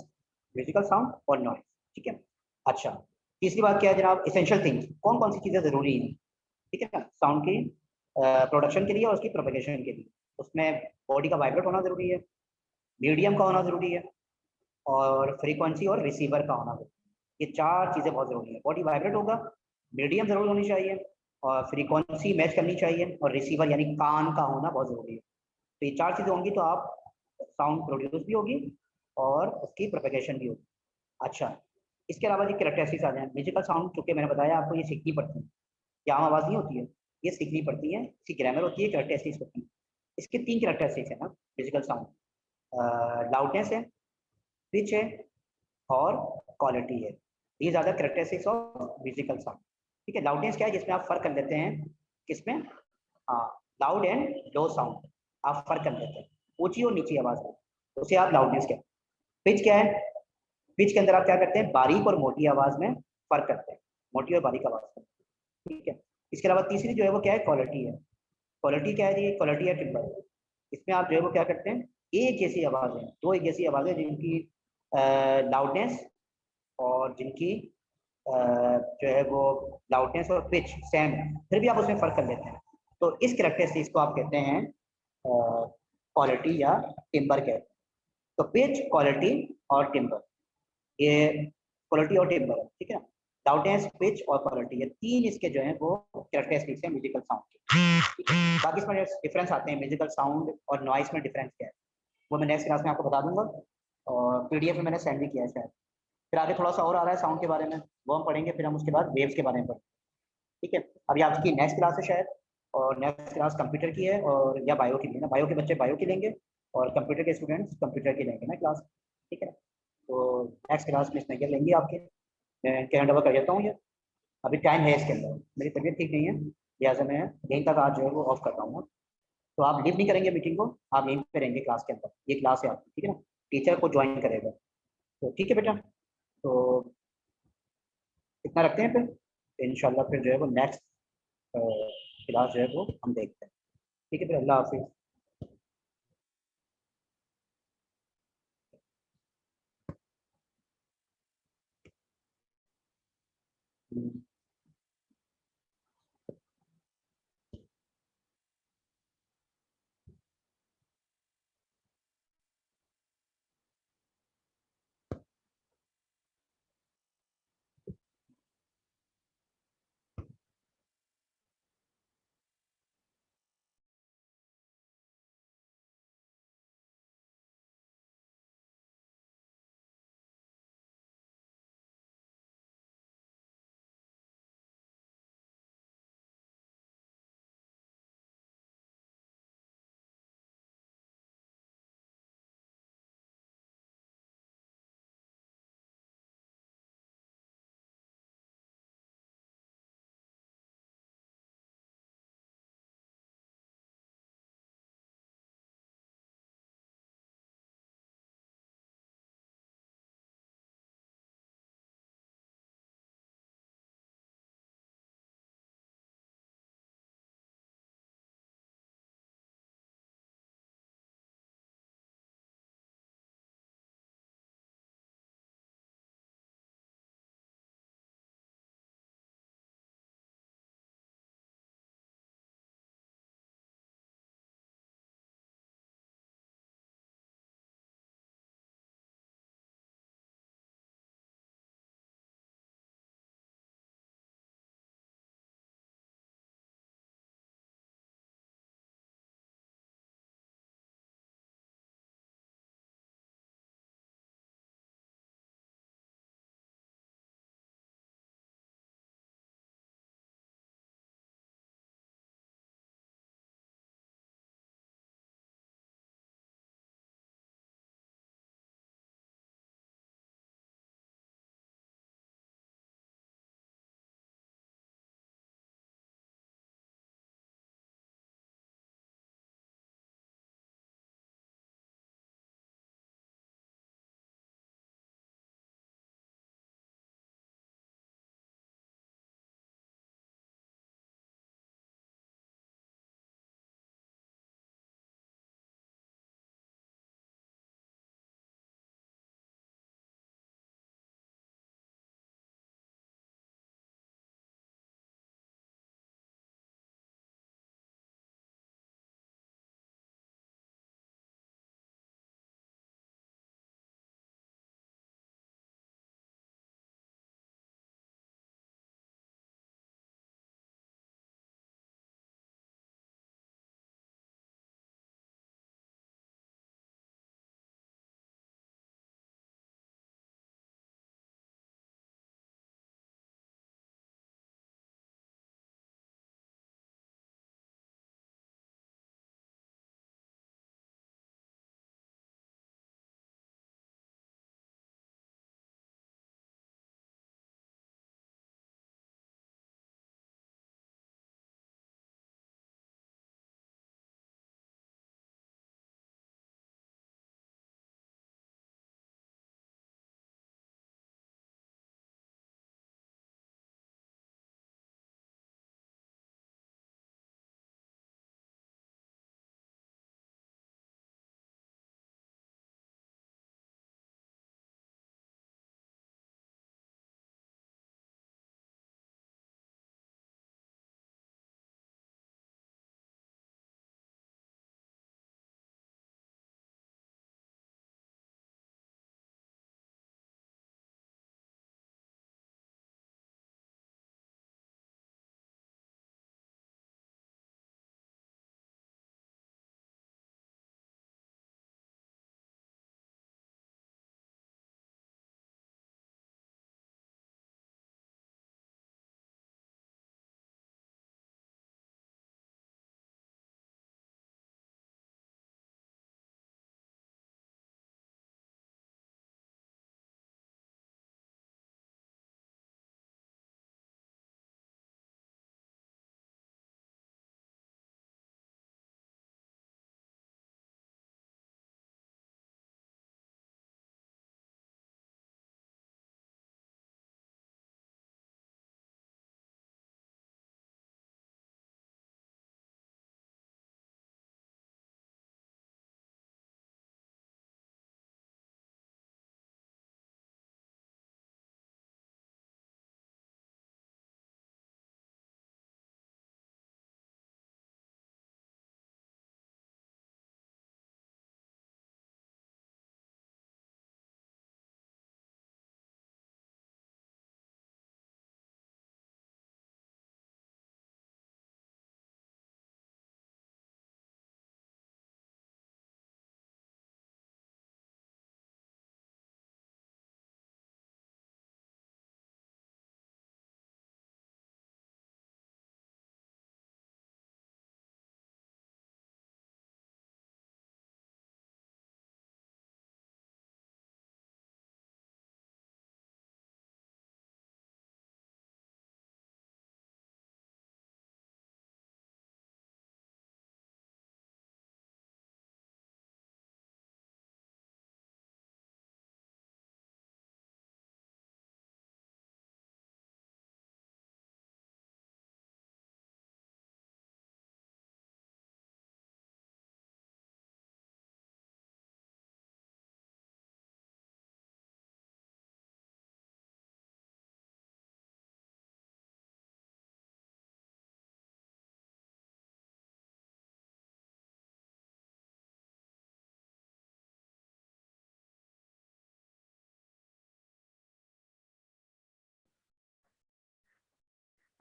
म्यूजिकल साउंड और नॉइज, ठीक है। अच्छा, तीसरी बात क्या है जनाब, इसेंशियल थिंग्स, कौन कौन सी चीज़ें ज़रूरी हैं, ठीक है ना, साउंड की प्रोडक्शन के लिए और उसकी प्रोपेगेशन के लिए। उसमें बॉडी का वाइब्रेट होना ज़रूरी है, मीडियम का होना ज़रूरी है, और फ्रीक्वेंसी और रिसीवर का होना ज़रूरी है। ये चार चीज़ें बहुत ज़रूरी है। बॉडी वाइब्रेट होगा, मीडियम ज़रूर होनी चाहिए, और फ्रीक्वेंसी मैच करनी चाहिए, और रिसीवर यानी कान का होना बहुत ज़रूरी है। तो ये चार चीज़ें होंगी तो आप साउंड प्रोड्यूस भी होगी और उसकी प्रोपेगेशन भी होगी। अच्छा, इसके अलावा ये कैरेक्टरिस्टिक्स आ जाए। म्यूजिकल साउंड चूँकि मैंने बताया आपको ये सीखनी पड़ती है, ये आम आवाज़ नहीं होती है, ये सीखनी पड़ती है, इसकी ग्रामर होती है, कैरेक्टरिस्टिक्स होती है। इसके 3 कैरेक्टरिस्टिक्स है ना म्यूजिकल साउंड, लाउडनेस है, पिच है, और क्वालिटी है। ये ज़्यादा कैरेक्टरिस्टिक्स ऑफ म्यूजिकल साउंड, ठीक है। लाउडनेस क्या है, जिसमें आप फ़र्क कर लेते हैं, किसमें, हाँ, लाउड एंड लो साउंड आप फ़र्क कर लेते हैं, ऊँची और नीची आवाज़ में, उसे आप लाउडनेस कहते हैं। पिच क्या है, पिच के अंदर आप क्या करते हैं, बारीक और मोटी आवाज़ में फ़र्क करते हैं, मोटी और बारीक आवाज़ में, ठीक है। इसके अलावा तीसरी जो है वो क्या है, क्वालिटी है। क्वालिटी क्या है, ये क्वालिटी है टिम्बर। इसमें आप जो है वो क्या करते हैं, एक जैसी आवाज़ें, दो एक जैसी आवाज़ें जिनकी लाउडनेस और जिनकी जो है वो लाउडनेस और पिच सेम है, फिर भी आप उसमें फ़र्क कर लेते हैं, तो इस कैरेक्टरिस्टिक्स को आप कहते हैं क्वालिटी या टिम्बर कहते हैं। तो पिच, क्वालिटी और टिम्बर, ये क्वालिटी और टिम्बर है, ठीक है ना। लाउडनेस, पिच और क्वालिटी, ये तीन इसके जो है वो कैरेक्टरिस्टिक्स हैं म्यूजिकल साउंड के, ठीक है। बाकी इसमें डिफरेंस आते हैं, म्यूजिकल साउंड और नॉइस में डिफरेंस क्या है वो मैं नेक्स्ट क्लास में आपको बता दूंगा, और पीडीएफ में मैंने सेंड भी किया है शायद। फिर आगे थोड़ा सा और आ रहा है साउंड के बारे में, वो हम पढ़ेंगे, फिर हम उसके बाद वेव्स के बारे में पढ़ेंगे, ठीक है। अभी आपकी नेक्स्ट क्लास है शायद, और नेक्स्ट क्लास कंप्यूटर की है, और या बायो की भी है ना, बायो के बच्चे बायो की लेंगे, और कंप्यूटर के स्टूडेंट्स कंप्यूटर की लेंगे ना क्लास, ठीक है। तो नेक्स्ट क्लास में इसमें क्या लेंगे आपके, मैं कैलेंडर पर कर देता हूँ ये, अभी टाइम है इसके अंदर, मेरी तबीयत ठीक नहीं है, लिहाजा मैं यहीं तक आज जो है वो ऑफ कर रहा हूँ। तो आप लीव नहीं करेंगे मीटिंग को, आप यहीं पे रहेंगे क्लास के अंदर, ये क्लास है आपकी, ठीक है ना, टीचर को ज्वाइन करेगा, तो ठीक है बेटा। तो इतना रखते हैं, फिर इंशाल्लाह फिर जो है वो नेक्स्ट क्लास जो है वो हम देखते हैं, ठीक है, फिर अल्लाह हाफिज़।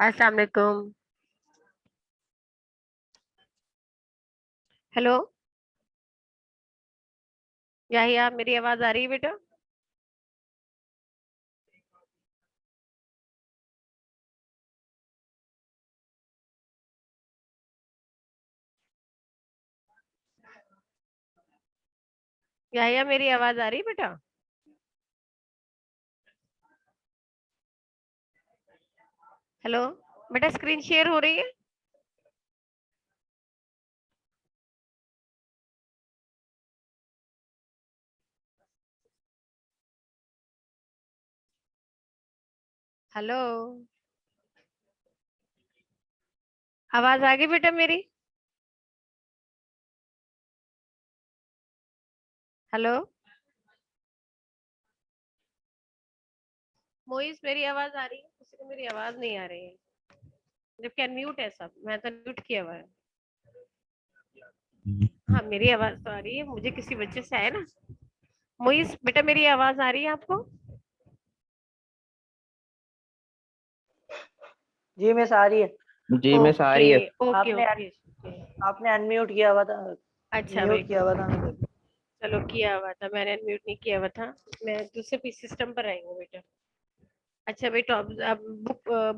अस्सलाम वालेकुम। हेलो, याहिया, मेरी आवाज आ रही है बेटा? याहिया, मेरी आवाज आ रही है बेटा? हेलो बेटा, स्क्रीन शेयर हो रही है? हेलो, आवाज आ गई बेटा मेरी? हेलो मोइस, मेरी आवाज आ रही है? किसी को मेरी आवाज नहीं आ रही है, जबकि अनम्यूट है सब, मैं तो म्यूट किया हुआ है। हाँ, मेरी आवाज तो आ रही है, मुझे किसी वजह से आया ना। मोइस बेटा, मेरी आवाज आ रही है आपको? जी मिस आ रही है। जी मिस आ रही है। ओके आपने ओके। आपने अनम्यूट किया हुआ था, अच्छा म्यूट भाई, किया हुआ था मैंने। चलो किया हुआ था, मैंने अनम्यूट नहीं किया हुआ था। मैं दूसरे पी सिस्टम पर आई हूँ बेटा। अच्छा भाई, टॉप अब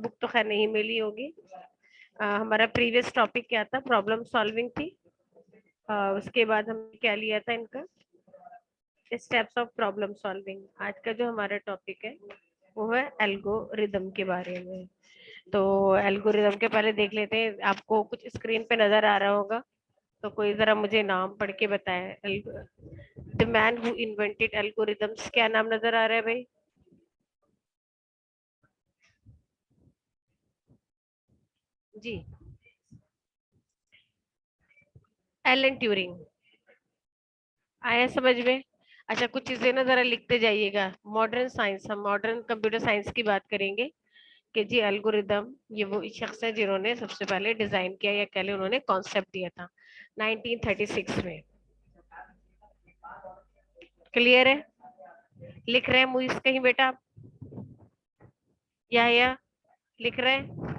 बुक तो खैर नहीं मिली होगी। हमारा प्रीवियस टॉपिक क्या था? प्रॉब्लम सॉल्विंग थी। उसके बाद हमने क्या लिया था इनका? Steps of problem solving. आज का जो हमारा टॉपिक है वो है एल्गोरिदम के बारे में। तो एल्गोरिदम के पहले देख लेते हैं, आपको कुछ स्क्रीन पे नजर आ रहा होगा तो कोई जरा मुझे नाम पढ़ के बताए। The man who invented algorithms, क्या नाम नजर आ रहा है भाई? जी, एलन ट्यूरिंग। आया समझ में? अच्छा, कुछ चीजें ना जरा लिखते जाइएगा। मॉडर्न साइंस, हम मॉडर्न कंप्यूटर साइंस की बात करेंगे कि जी एल्गोरिदम ये वो शख्स है जिन्होंने सबसे पहले डिजाइन किया, या कह लें उन्होंने कॉन्सेप्ट दिया था 1936 में। क्लियर है? लिख रहे हैं मुइस कहीं बेटा आप? या लिख रहे हैं?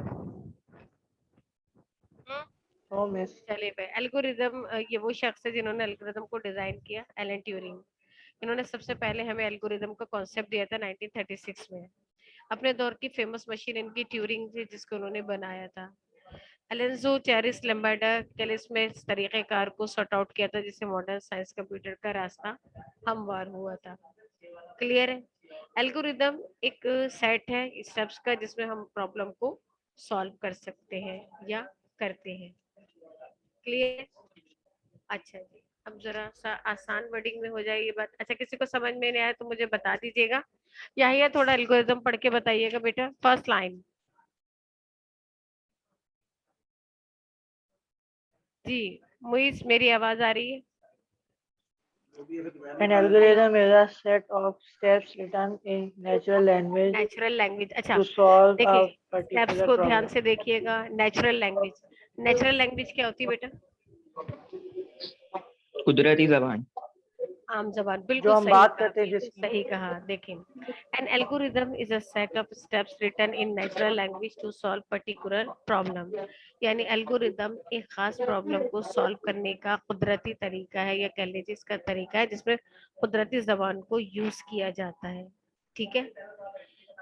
ओ मिस। चलिए भाई, एल्गोरिदम ये वो शख्स है जिन्होंने एल्गोरिदम को डिजाइन किया, एलन ट्यूरिंग। इन्होंने सबसे पहले हमें एल्गोरिदम का कॉन्सेप्ट दिया था 1936 में। अपने दौर की फेमस मशीन इनकी ट्यूरिंग थी, जिसको उन्होंने बनाया था। एलेंजो चेरिस लैम्बर्टा कैलिस में इस तरीक़ेकार को सॉर्ट आउट किया था जिससे मॉडर्न साइंस कंप्यूटर का रास्ता हमवार हुआ था। क्लियर है? एल्गोरिदम एक सेट है स्टेप्स का जिसमें हम प्रॉब्लम को सॉल्व कर सकते हैं या करते हैं। क्लियर? अच्छा जी, अब जरा सा आसान वर्डिंग में हो जाए ये बात। अच्छा, किसी को समझ में नहीं आया तो मुझे बता दीजिएगा। या थोड़ा एल्गोरिदम पढ़ के बताइएगा बेटा, फर्स्ट लाइन। जी मुइस, मेरी आवाज आ रही है? An algorithm is a set of steps written in natural language natural language. अच्छा to solve a देखिए, स्टेप्स particular को ध्यान problem. से देखिएगा। नेचुरल लैंग्वेज, नेचुरल लैंग्वेज क्या होती है बेटा? कुदरती जबान। आम जबान, जो बिल्कुल हम सही बात कहा, करते हैं बिल्कुल जिसकी। सही कहा। देखें, an algorithm is a set of steps written in natural language to solve particular problem. यानी एल्गोरिदम एक खास प्रॉब्लम को सॉल्व करने का कुदरती तरीका है, या कह लीजिए इसका तरीका है जिसमें कुदरती जबान को यूज किया जाता है। ठीक है?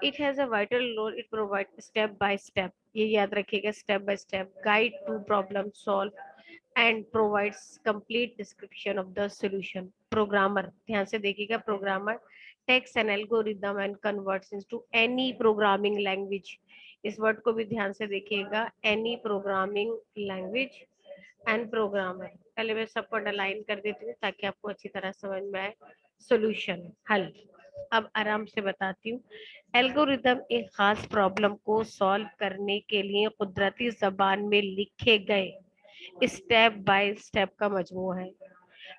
It has a vital role, it provide step by step, ये याद रखिएगा, step by step guide to problem solve and provides complete description of the solution. Programmer, ध्यान से देखिएगा, programmer takes an algorithm and converts into any programming language. इस word को भी ध्यान से देखिएगा, any programming language and programmer। पहले मैं सबको अंडरलाइन कर देती हूँ ताकि आपको अच्छी तरह समझ में आए। सोल्यूशन, हल। अब आराम से बताती हूँ। एल्गोरिदम एक खास प्रॉब्लम को सॉल्व करने के लिए कुदरती जबान में लिखे गए स्टेप बाय स्टेप का मजमू है।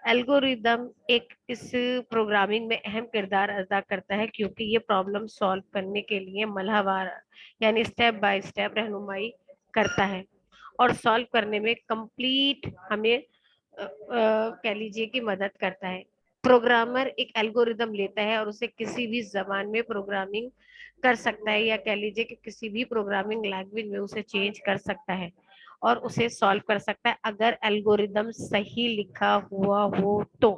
एल्गोरिदम एक इस प्रोग्रामिंग में अहम किरदार अदा करता है क्योंकि ये प्रॉब्लम सॉल्व करने के लिए मलहवार यानी स्टेप बाय स्टेप रहनुमाई करता है और सॉल्व करने में कंप्लीट हमें कह लीजिए कि मदद करता है। प्रोग्रामर एक एल्गोरिदम लेता है और उसे किसी भी जबान में प्रोग्रामिंग कर सकता है, या कह लीजिए कि किसी भी प्रोग्रामिंग लैंग्वेज में उसे चेंज कर सकता है और उसे सॉल्व कर सकता है, अगर एल्गोरिदम सही लिखा हुआ हो तो।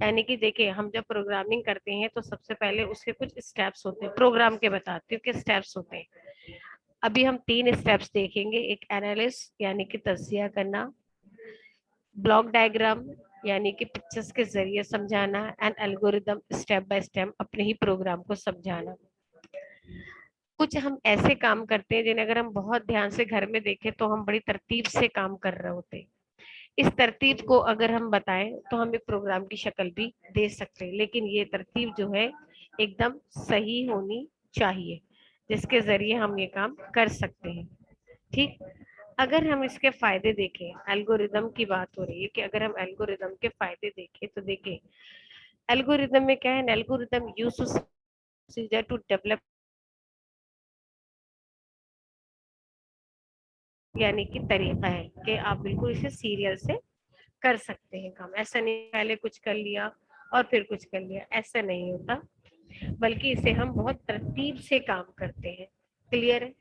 यानी कि देखिए, हम जब प्रोग्रामिंग करते हैं तो सबसे पहले उसके कुछ स्टेप्स होते हैं, प्रोग्राम के बताती हूँ कि स्टेप्स होते हैं। अभी हम 3 स्टेप्स देखेंगे, एक एनालिसिस यानी कि तज्जिया करना, ब्लॉक डायग्राम यानी कि पिक्चर्स के जरिए समझाना, and algorithm step by step अपने ही प्रोग्राम को समझाना। कुछ हम ऐसे काम करते हैं जिन्हें अगर हम बहुत ध्यान से घर में देखें तो हम बड़ी तरतीब से काम कर रहे होते हैं। इस तरतीब को अगर हम बताएं तो हम एक प्रोग्राम की शक्ल भी दे सकते हैं, लेकिन ये तरतीब जो है एकदम सही होनी चाहिए, जिसके जरिए हम ये काम कर सकते हैं। ठीक, अगर हम इसके फायदे देखें, एल्गोरिदम की बात हो रही है कि अगर हम एल्गोरिदम के फायदे देखें तो देखिए, एल्गोरिदम में क्या है, एल्गोरिदम यूज टू डेवलप यानी कि तरीका है कि आप बिल्कुल इसे सीरियल से कर सकते हैं काम। ऐसा नहीं पहले कुछ कर लिया और फिर कुछ कर लिया, ऐसा नहीं होता, बल्कि इसे हम बहुत तरतीब से काम करते हैं। क्लियर है?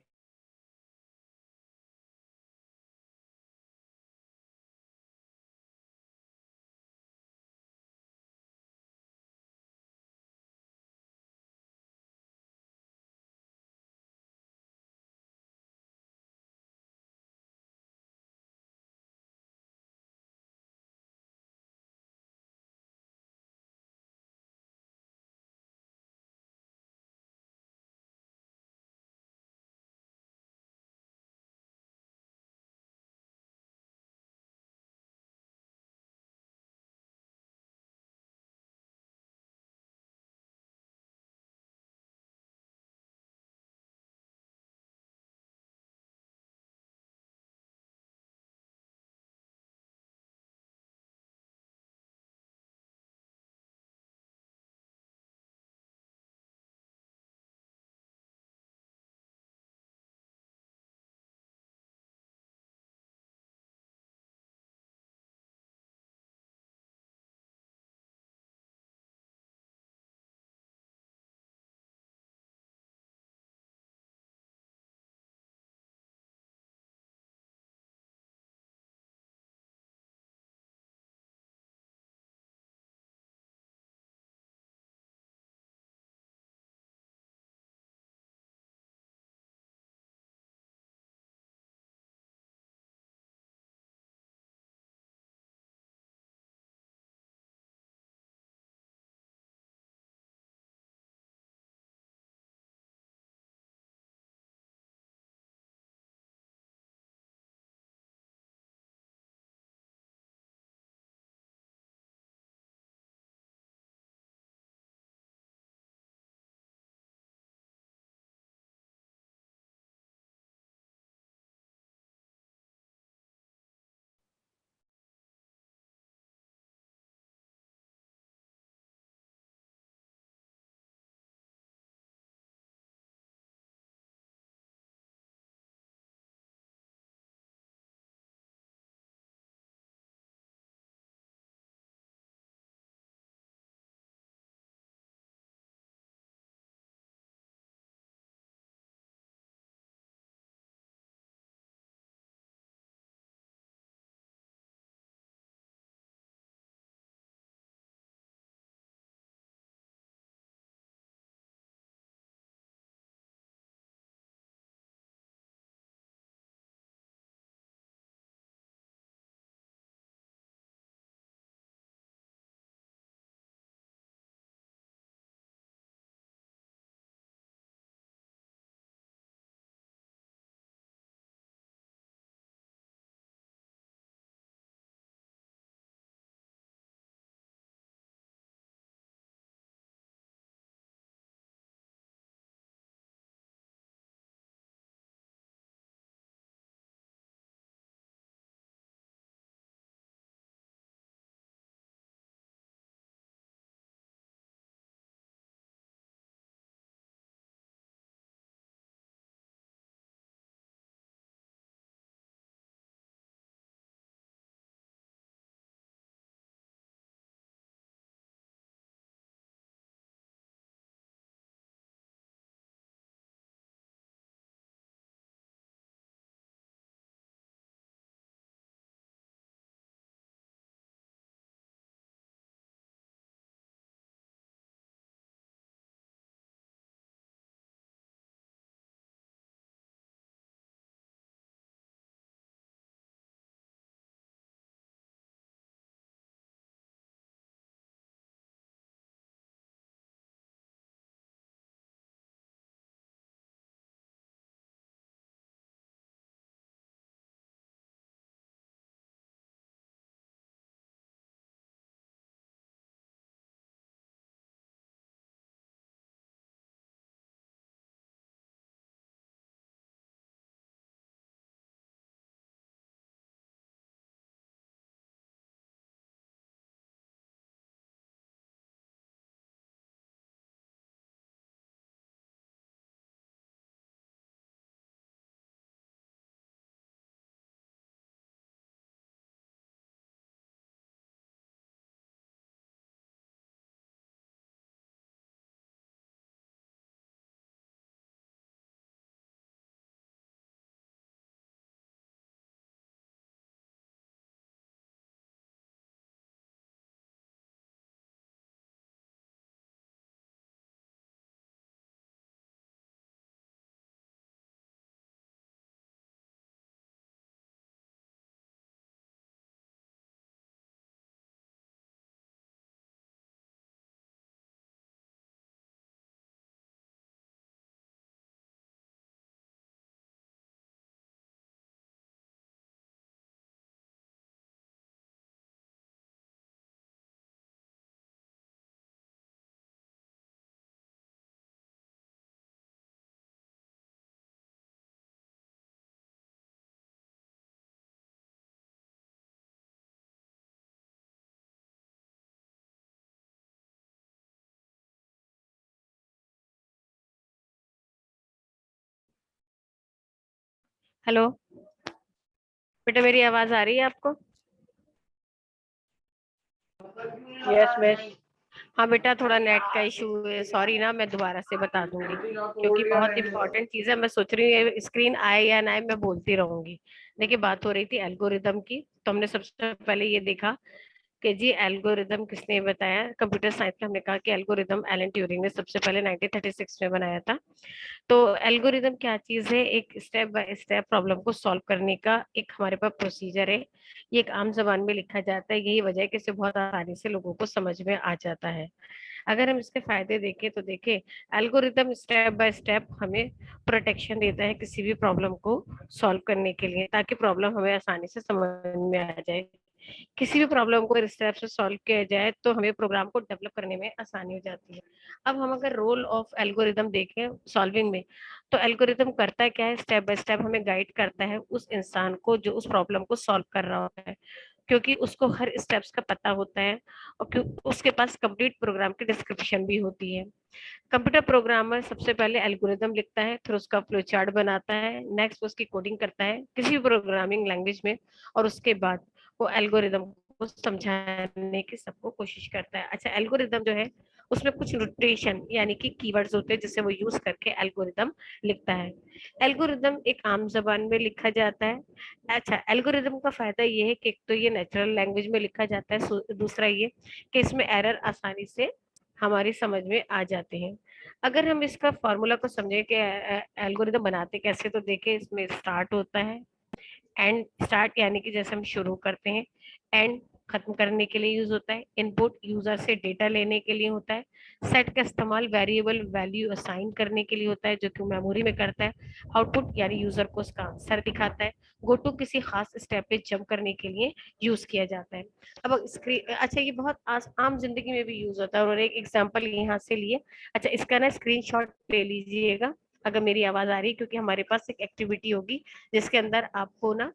हेलो बेटा, मेरी आवाज आ रही है आपको? Yes, miss. हाँ बेटा, थोड़ा नेट का इशू है, सॉरी ना, मैं दोबारा से बता दूंगी क्योंकि बहुत इंपॉर्टेंट चीज है। मैं सोच रही हूँ ये स्क्रीन आए या ना आए, मैं बोलती रहूंगी। देखिए, बात हो रही थी एल्गोरिदम की, तो हमने सबसे पहले ये देखा कि जी एल्गोरिदम किसने बताया। कंप्यूटर साइंस में हमने कहा कि एल्गोरिदम एलन ट्यूरिंग ने सबसे पहले 1936 में बनाया था। तो एल्गोरिदम क्या चीज है? एक स्टेप बाय स्टेप प्रॉब्लम को सॉल्व करने का एक हमारे पास प्रोसीजर है। ये एक आम जबान में लिखा जाता है, यही वजह है कि इसे बहुत आसानी से लोगों को समझ में आ जाता है। अगर हम इसके फायदे देखें तो देखें, एल्गोरिदम स्टेप बाय स्टेप हमें प्रोटेक्शन देता है किसी भी प्रॉब्लम को सॉल्व करने के लिए, ताकि प्रॉब्लम हमें आसानी से समझ में आ जाए। किसी भी प्रॉब्लम को स्टेप से सॉल्व किया जाए तो हमें प्रोग्राम को डेवलप करने में आसानी हो जाती है। अब हम अगर रोल ऑफ एल्गोरिदम देखें सॉल्विंग में, तो एल्गोरिदम करता क्या है? स्टेप बाय स्टेप हमें गाइड करता है उस इंसान को जो उस प्रॉब्लम को सॉल्व कर रहा होता है, क्योंकि उसको हर स्टेप्स का पता होता है और उसके पास कंप्लीट प्रोग्राम की डिस्क्रिप्शन भी होती है। कंप्यूटर प्रोग्रामर सबसे पहले एल्गोरिदम लिखता है, फिर उसका फ्लो चार्ट बनाता है, नेक्स्ट उसकी कोडिंग करता है किसी भी प्रोग्रामिंग लैंग्वेज में, और उसके बाद वो एल्गोरिदम को समझाने की सबको कोशिश करता है। अच्छा, एल्गोरिदम जो है उसमें कुछ नोटेशन यानी कि कीवर्ड्स होते हैं जिसे वो यूज करके एल्गोरिदम लिखता है। एल्गोरिदम एक आम जबान में लिखा जाता है। अच्छा, एल्गोरिदम का फायदा ये है कि एक तो ये नेचुरल लैंग्वेज में लिखा जाता है, दूसरा ये कि इसमें एरर आसानी से हमारी समझ में आ जाते हैं। अगर हम इसका फॉर्मूला को समझे कि एल्गोरिदम बनाते कैसे, तो देखिए इसमें स्टार्ट होता है, एंड स्टार्ट यानी कि जैसे हम शुरू करते हैं, एंड खत्म करने के लिए यूज होता है, इनपुट यूजर से डेटा लेने के लिए होता है, सेट का इस्तेमाल वेरिएबल वैल्यू असाइन करने के लिए होता है जो कि मेमोरी में करता है, आउटपुट यानी यूजर को उसका आंसर दिखाता है, गो टू किसी खास स्टेप पे जंप करने के लिए यूज किया जाता है। अब स्क्रीन, अच्छा ये बहुत आम जिंदगी में भी यूज होता है और एक एग्जांपल यहाँ से लिए। अच्छा, इसका ना स्क्रीनशॉट ले लीजिएगा अगर मेरी आवाज आ रही है, क्योंकि हमारे पास एक एक्टिविटी होगी जिसके अंदर आपको ना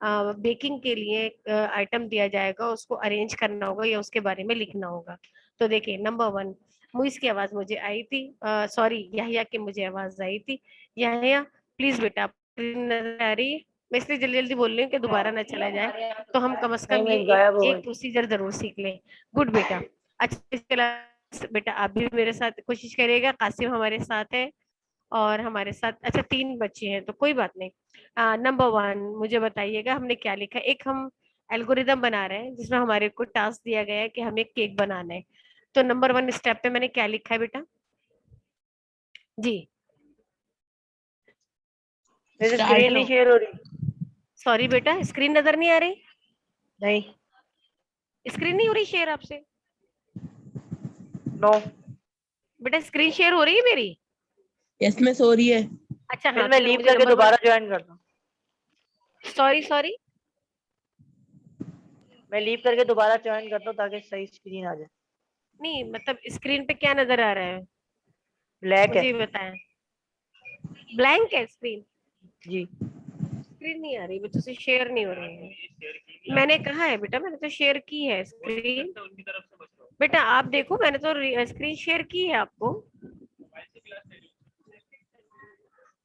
बेकिंग के लिए आइटम दिया जाएगा, उसको अरेंज करना होगा या उसके बारे में लिखना होगा। तो देखिए, नंबर 1, मुइस की आवाज मुझे आई थी, सॉरी याहिया की मुझे आवाज आई थी। याहिया प्लीज बेटा, नजर आ रही है? मैं इसलिए जल्दी जल्दी बोल रही हूँ कि दोबारा ना चला जाए, तो हम कम से नहीं कम ये मिस, गायब हो एक गई। प्रोसीजर जरूर सीख लें। गुड बेटा। अच्छा, इसके अलावा बेटा आप भी मेरे साथ कोशिश करिएगा, कासिम हमारे साथ है और हमारे साथ, अच्छा 3 बच्चे हैं तो कोई बात नहीं। नंबर 1 मुझे बताइएगा हमने क्या लिखा है। एक हम एल्गोरिदम बना रहे हैं जिसमें हमारे को टास्क दिया गया है कि हमें केक बनाना है। तो नंबर 1 स्टेप पे मैंने क्या लिखा है बेटा? जी, मेरी स्टार्ट स्क्रीन लो। नहीं शेयर हो रही। सॉरी बेटा, स्क्रीन नजर नहीं आ रही? नहीं। स्क्रीन नहीं हो रही शेयर आपसे? नो। बेटा स्क्रीन शेयर हो रही है मेरी? यस में सो रही है। अच्छा फिर हाँ, मैं तो लीव मुझे करके नंबर 1, दोबारा ज्वाइन करता हूँ। सॉरी सॉरी, मैं लीव करके दोबारा ज्वाइन करता हूँ ताकि सही स्क्रीन आ जाए। नहीं मतलब स्क्रीन पे क्या नजर आ रहा है ब्लैक मुझे है। ये बताएं। ब्लैंक है स्क्रीन? जी। स्क्रीन नहीं आ रही बच्चों से, शेयर नहीं हो रही है। मैंने कहा है बेटा, मैंने तो शेयर की है स्क्रीन। बेटा आप देखो, मैंने तो स्क्रीन शेयर की है आपको।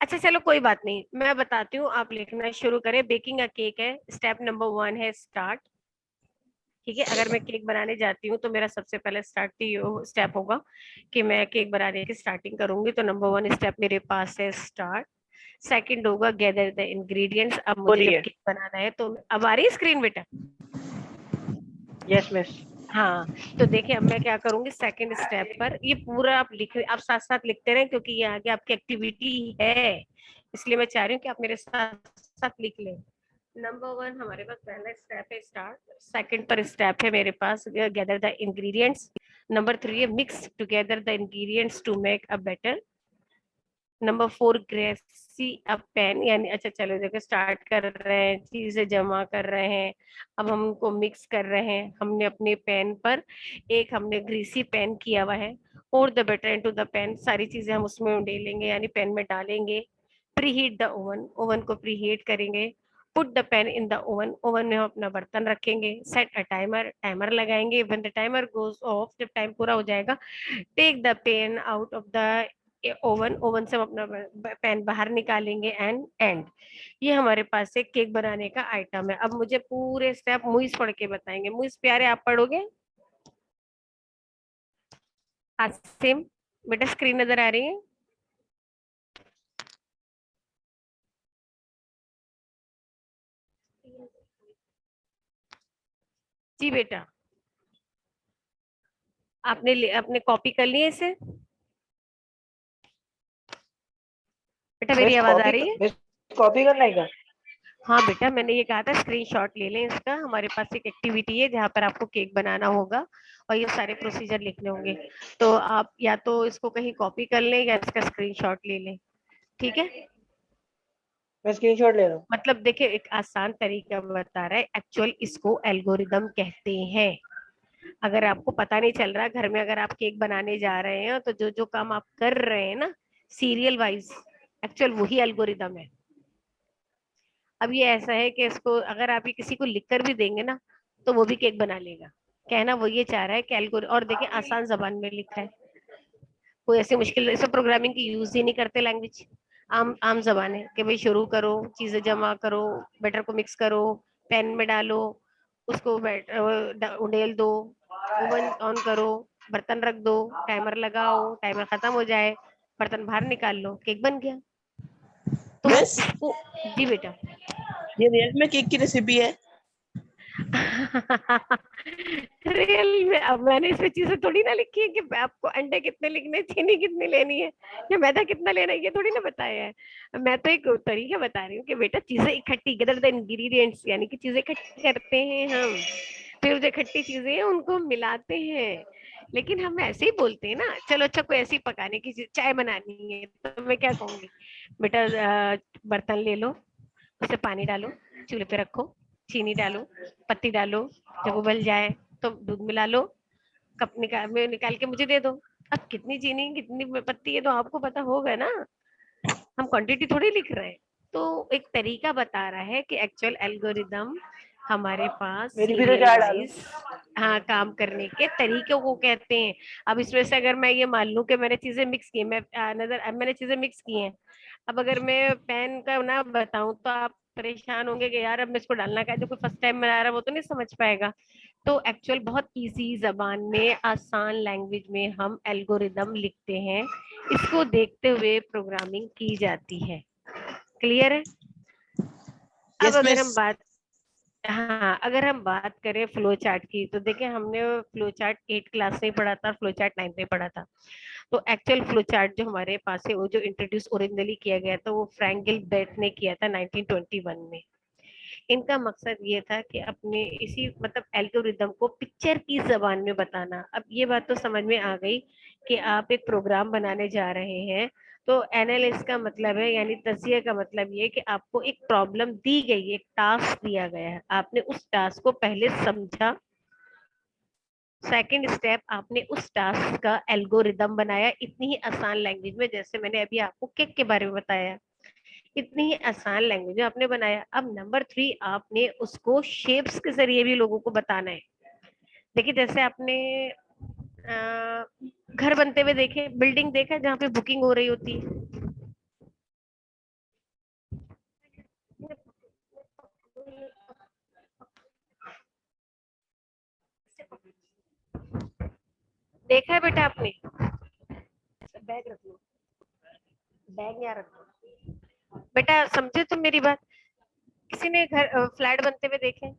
अच्छा चलो कोई बात नहीं, मैं बताती हूँ, आप लिखना शुरू करें। बेकिंग अ केक है, स्टेप नंबर 1 है स्टार्ट। ठीक है, अगर मैं केक बनाने जाती हूँ तो मेरा सबसे पहले स्टेप होगा कि मैं केक बनाने की स्टार्टिंग करूंगी। तो नंबर 1 स्टेप मेरे पास है स्टार्ट। सेकंड होगा गैदर द इंग्रेडिएंट्स। अब हो मुझे रही जब है। केक बनाना है तो अब आ रही है स्क्रीन बेटा? Yes miss. हाँ, तो देखिए अब मैं क्या करूंगी, सेकंड स्टेप पर ये पूरा आप लिख, आप साथ साथ लिखते रहें क्योंकि ये आगे आपकी एक्टिविटी है, इसलिए मैं चाह रही हूँ कि आप मेरे साथ साथ लिख लें। नंबर 1 हमारे पास पहला स्टेप है स्टार्ट। सेकंड पर स्टेप है मेरे पास गैदर द इंग्रेडिएंट्स। नंबर 3 है mix together the ingredients to make a batter. Number 4 grease a pan, यानी अच्छा चलो देखो स्टार्ट कर रहे हैं, चीजें जमा कर रहे हैं, अब हम उनको मिक्स कर रहे हैं। हमने अपने पेन पर एक हमने ग्रीसी पेन किया हुआ है, और the batter into the pan, सारी चीजें हम उसमें डालेंगे यानी पेन में डालेंगे। Preheat the oven, oven को प्री हीट करेंगे। Put the pan in the oven, oven में हम अपना बर्तन रखेंगे। सेट अ टाइमर, टाइमर लगाएंगे। When the timer goes off, जब टाइम पूरा हो जाएगा, take the pan out of the oven, oven से हम अपना पैन बाहर निकालेंगे एंड एंड। ये हमारे पास एक केक बनाने का आइटम है। अब मुझे पूरे स्टेप मुइस पढ़ के बताएंगे। मुइस प्यारे आप पढ़ोगे? आसिम बेटा स्क्रीन नजर आ रही है? जी बेटा, आपने कॉपी कर लिया इसे? बेटा मेरी आवाज आ रही है? कॉपी करना है क्या? हाँ बेटा, मैंने ये कहा था स्क्रीनशॉट ले लें इसका। हमारे पास एक एक्टिविटी है जहाँ पर आपको केक बनाना होगा और ये सारे प्रोसीजर लिखने होंगे। तो आप या तो इसको कहीं कॉपी कर लें या इसका स्क्रीनशॉट ले लें, ठीक है? मैं स्क्रीनशॉट ले रहा हूँ। मतलब देखिए, एक आसान तरीका बता रहा है। एक्चुअल इसको एल्गोरिदम कहते हैं। अगर आपको पता नहीं चल रहा, घर में अगर आप केक बनाने जा रहे हैं तो जो जो काम आप कर रहे हैं ना सीरियल वाइज, एक्चुअल वही एल्गोरिदम है। अब ये ऐसा है कि इसको अगर आप ये किसी को लिखकर भी देंगे ना तो वो भी केक बना लेगा। कहना वो ये चाह रहा है कि एल्गोरिदम, और देखिए आसान जबान में लिखा है, कोई ऐसी मुश्किल, इसमें प्रोग्रामिंग की यूज ही नहीं करते लैंग्वेज। आम आम जबान है कि भाई शुरू करो, चीजें जमा करो, बैटर को मिक्स करो, पैन में डालो, उसको उंडेल दो, ओवन ऑन करो, बर्तन रख दो, टाइमर लगाओ, टाइमर खत्म हो जाए, बर्तन बाहर निकाल लो, केक बन गया। तो बस इसको, जी बेटा। ये रियल में केक की रेसिपी है। रियल में अब मैंने इसमें चीजें थोड़ी ना लिखी है कि आपको अंडे कितने लिखने, चीनी कितनी लेनी है या मैदा कितना लेना है, ये थोड़ी ना बताया है। मैं तो एक तरीका बता रही हूँ कि बेटा चीजें इकट्ठी, गदर द इंग्रेडिएंट्स, यानी कि चीजें इकट्ठी करते हैं हम, फिर जो इकट्ठी चीजें हैं उनको मिलाते हैं। लेकिन हम ऐसे ही बोलते हैं ना। चलो अच्छा, कोई ऐसी पकाने की चीज, चाय बनानी है तो मैं क्या कहूंगी, बेटा बर्तन ले लो, उससे पानी डालो, चूल्हे पे रखो, चीनी डालो, पत्ती डालो, जब उबल जाए तो दूध मिला लो, कप निकाल के मुझे दे दो। अब कितनी चीनी कितनी पत्ती है तो आपको पता होगा ना, हम क्वांटिटी थोड़ी लिख रहे हैं। तो एक तरीका बता रहा है कि एक्चुअल एल्गोरिदम हमारे पास मेरी भी तो सीरियल चाय डालो। वाइज हाँ काम करने के तरीकों को कहते हैं। अब इसमें से अगर मैं ये मान लूं कि मैंने चीजें मिक्स की, मैंने चीजें मिक्स की हैं, अब अगर मैं पैन का ना बताऊं तो आप परेशान होंगे कि यार अब मैं इसको डालना क्या है, जो कोई फर्स्ट टाइम बना रहा है वो तो नहीं समझ पाएगा। तो एक्चुअल बहुत इजी जबान में, आसान लैंग्वेज में हम एल्गोरिदम लिखते हैं, इसको देखते हुए प्रोग्रामिंग की जाती है। क्लियर है? अब यस अगर मिस। हम बात, हाँ अगर हम बात करें फ्लो चार्ट की, तो देखिए हमने फ्लो चार्ट 8 क्लास से ही पढ़ा था, फ्लो चार्ट 9 में पढ़ा था। तो एक्चुअल फ्लो चार्ट जो हमारे पास है, वो जो इंट्रोड्यूस ओरिजिनली किया गया था वो फ्रैंक गिलबर्ट ने किया था 1921 में। इनका मकसद ये था कि अपने इसी मतलब एल्गोरिदम को पिक्चर की जबान में बताना। अब ये बात तो समझ में आ गई कि आप एक प्रोग्राम बनाने जा रहे हैं, तो एनालिसिस का मतलब है, यानी तजिया का मतलब ये कि आपको एक प्रॉब्लम दी गई, एक टास्क दिया गया है, आपने उस टास्क को पहले समझा, सेकंड स्टेप आपने उस टास्क का एल्गोरिदम बनाया इतनी ही आसान लैंग्वेज में, जैसे मैंने अभी आपको केक के बारे में बताया, इतनी ही आसान लैंग्वेज में आपने बनाया। अब नंबर 3, आपने उसको शेप्स के जरिए भी लोगों को बताना है। देखिए जैसे आपने घर बनते हुए देखे, बिल्डिंग देखा जहाँ पे बुकिंग हो रही होती है, देखा है बेटा आपने? बैग रख लो, बैग यहाँ रख लो बेटा, समझे तुम मेरी बात? किसी ने घर फ्लैट बनते हुए देखे,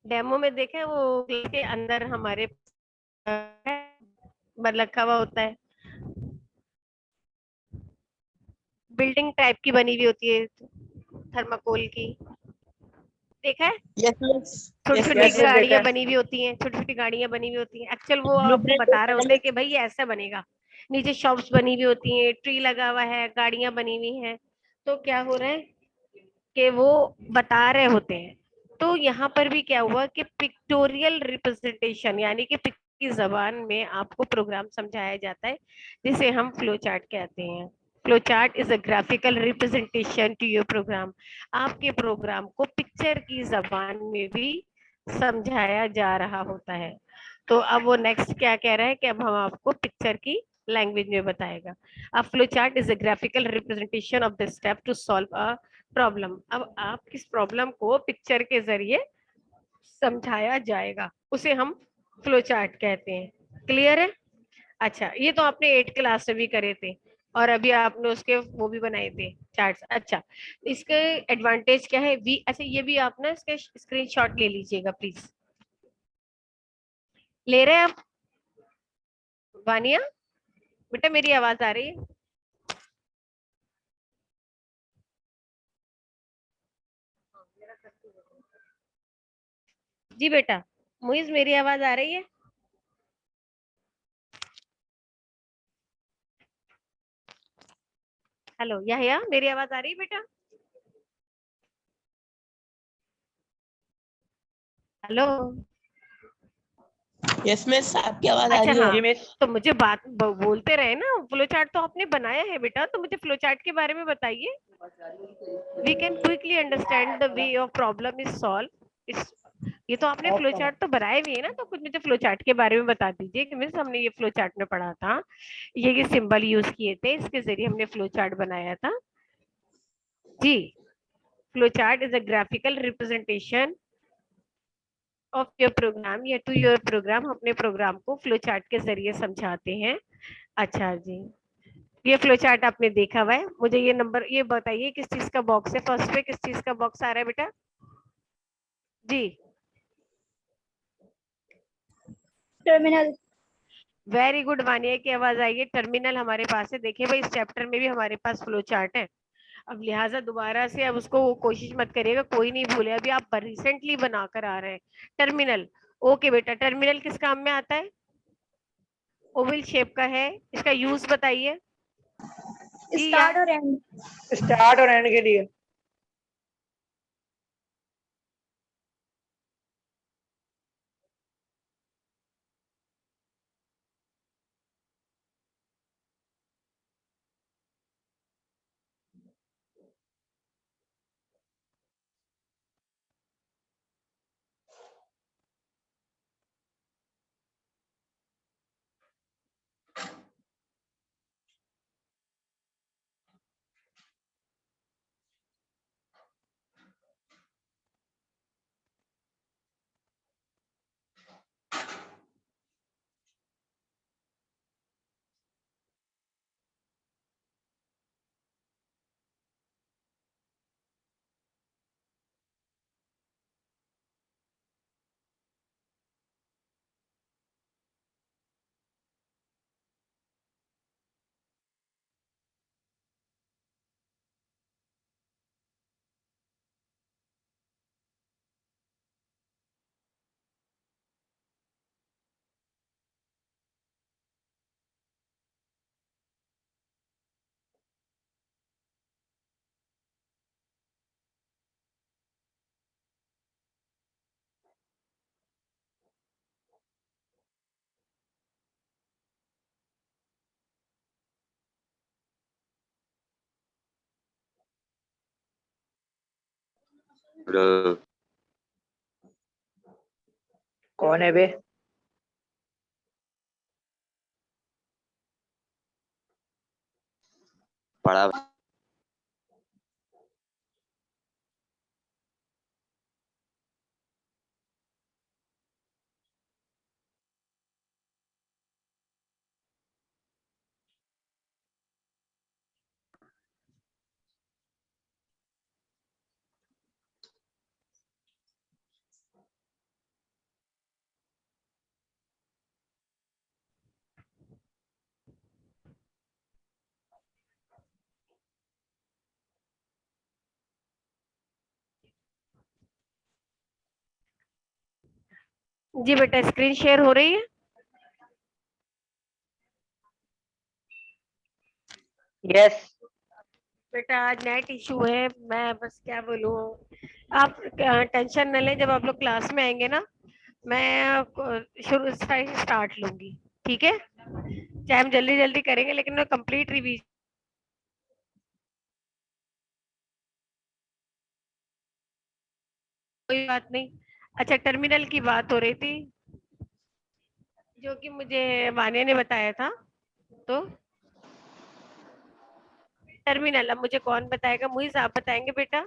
डेमो में देखे, वो के अंदर हमारे रखा हुआ होता है, बिल्डिंग टाइप की बनी हुई होती है थर्माकोल की, देखा है? Yes miss. छोटी यस छोटी मिस। गाड़ियां बनी हुई होती हैं, छोटी छोटी गाड़ियां बनी हुई होती हैं। एक्चुअल वो आपको ब्लूप्रिंट बता रहे होता होते है। हैं कि भाई ये ऐसा बनेगा, नीचे शॉप्स बनी हुई होती हैं, ट्री लगा हुआ है, गाड़ियां बनी हुई हैं। तो क्या हो रहा है कि वो बता रहे होते हैं। तो यहाँ पर भी क्या हुआ कि पिक्टोरियल रिप्रेजेंटेशन, यानी कि पिक की जबान में आपको प्रोग्राम समझाया जाता है, जिसे हम फ्लो चार्ट कहते हैं। Flow chart is a graphical representation to your program. आपके प्रोग्राम को पिक्चर की जबान में भी समझाया जा रहा होता है। तो अब वो नेक्स्ट क्या कह रहा है कि अब हम आपको पिक्चर की लैंग्वेज में बताएगा। A flow chart is a graphical representation of the step to solve a problem. अब आप किस प्रॉब्लम को पिक्चर के जरिए समझाया जाएगा उसे हम फ्लो चार्ट कहते हैं। क्लियर है? अच्छा, ये तो आपने 8 क्लास में भी करे थे और अभी आपने उसके वो भी बनाए थे चार्ट्स। अच्छा, इसके एडवांटेज क्या है? वी अच्छा, ये भी आप ना इसके स्क्रीनशॉट ले लीजिएगा प्लीज। ले रहे हैं आप? वानिया बेटा, मेरी आवाज आ रही है? जी बेटा। मुइज, मेरी आवाज आ रही है? हेलो याहिया, मेरी आवाज आ रही है बेटा? हेलो। यस मिस, आपकी आवाज आ अच्छा रही हाँ, है। तो मुझे बात बोलते रहे ना। फ्लो चार्ट तो आपने बनाया है बेटा, तो मुझे फ्लो चार्ट के बारे में बताइए। We can quickly understand the way of problem is solve. इस ये तो आपने फ्लो चार्ट तो बनाए हुए है ना, तो कुछ मुझे फ्लो चार्ट के बारे में बता दीजिए कि मिस हमने ये फ्लो चार्ट में पढ़ा था, ये सिंबल यूज किए थे, इसके जरिए हमने फ्लो चार्ट बनाया था। जी, flow chart is a graphical representation of your program या टू योर प्रोग्राम। अपने प्रोग्राम को फ्लो चार्ट के जरिए समझाते हैं। अच्छा जी, ये फ्लो चार्ट आपने देखा हुआ है। मुझे ये नंबर ये बताइए किस चीज का बॉक्स है? फर्स्ट पे किस चीज का बॉक्स आ रहा है बेटा? जी, टर्मिनल। Very good. वानिया की आवाज आई है। टर्मिनल हमारे पास है। देखिए भाई, इस चैप्टर में भी हमारे पास फ्लो चार्ट है। अब लिहाजा दोबारा से अब उसको कोशिश मत करिएगा, कोई नहीं भूले। अभी आप रिसेंटली बनाकर आ रहे हैं टर्मिनल। ओके बेटा, टर्मिनल किस काम में आता है? ओवल शेप का है। इसका यूज बताइए जी। स्टार्ट और एंड। स्टार्ट और एंड के लिए। कौन है बे? पढ़ा। जी बेटा, स्क्रीन शेयर हो रही है? यस। बेटा आज नेट इशू है, मैं बस क्या बोलूँ। आप टेंशन न लें, जब आप लोग क्लास में आएंगे ना, मैं शुरू से स्टार्ट लूंगी। ठीक है? चाहे हम जल्दी जल्दी करेंगे, लेकिन कंप्लीट रिवीजन। कोई बात नहीं। अच्छा, टर्मिनल की बात हो रही थी, जो कि मुझे वानिया ने बताया था। तो टर्मिनल, अब मुझे कौन बताएगा? मुइज आप बताएंगे बेटा?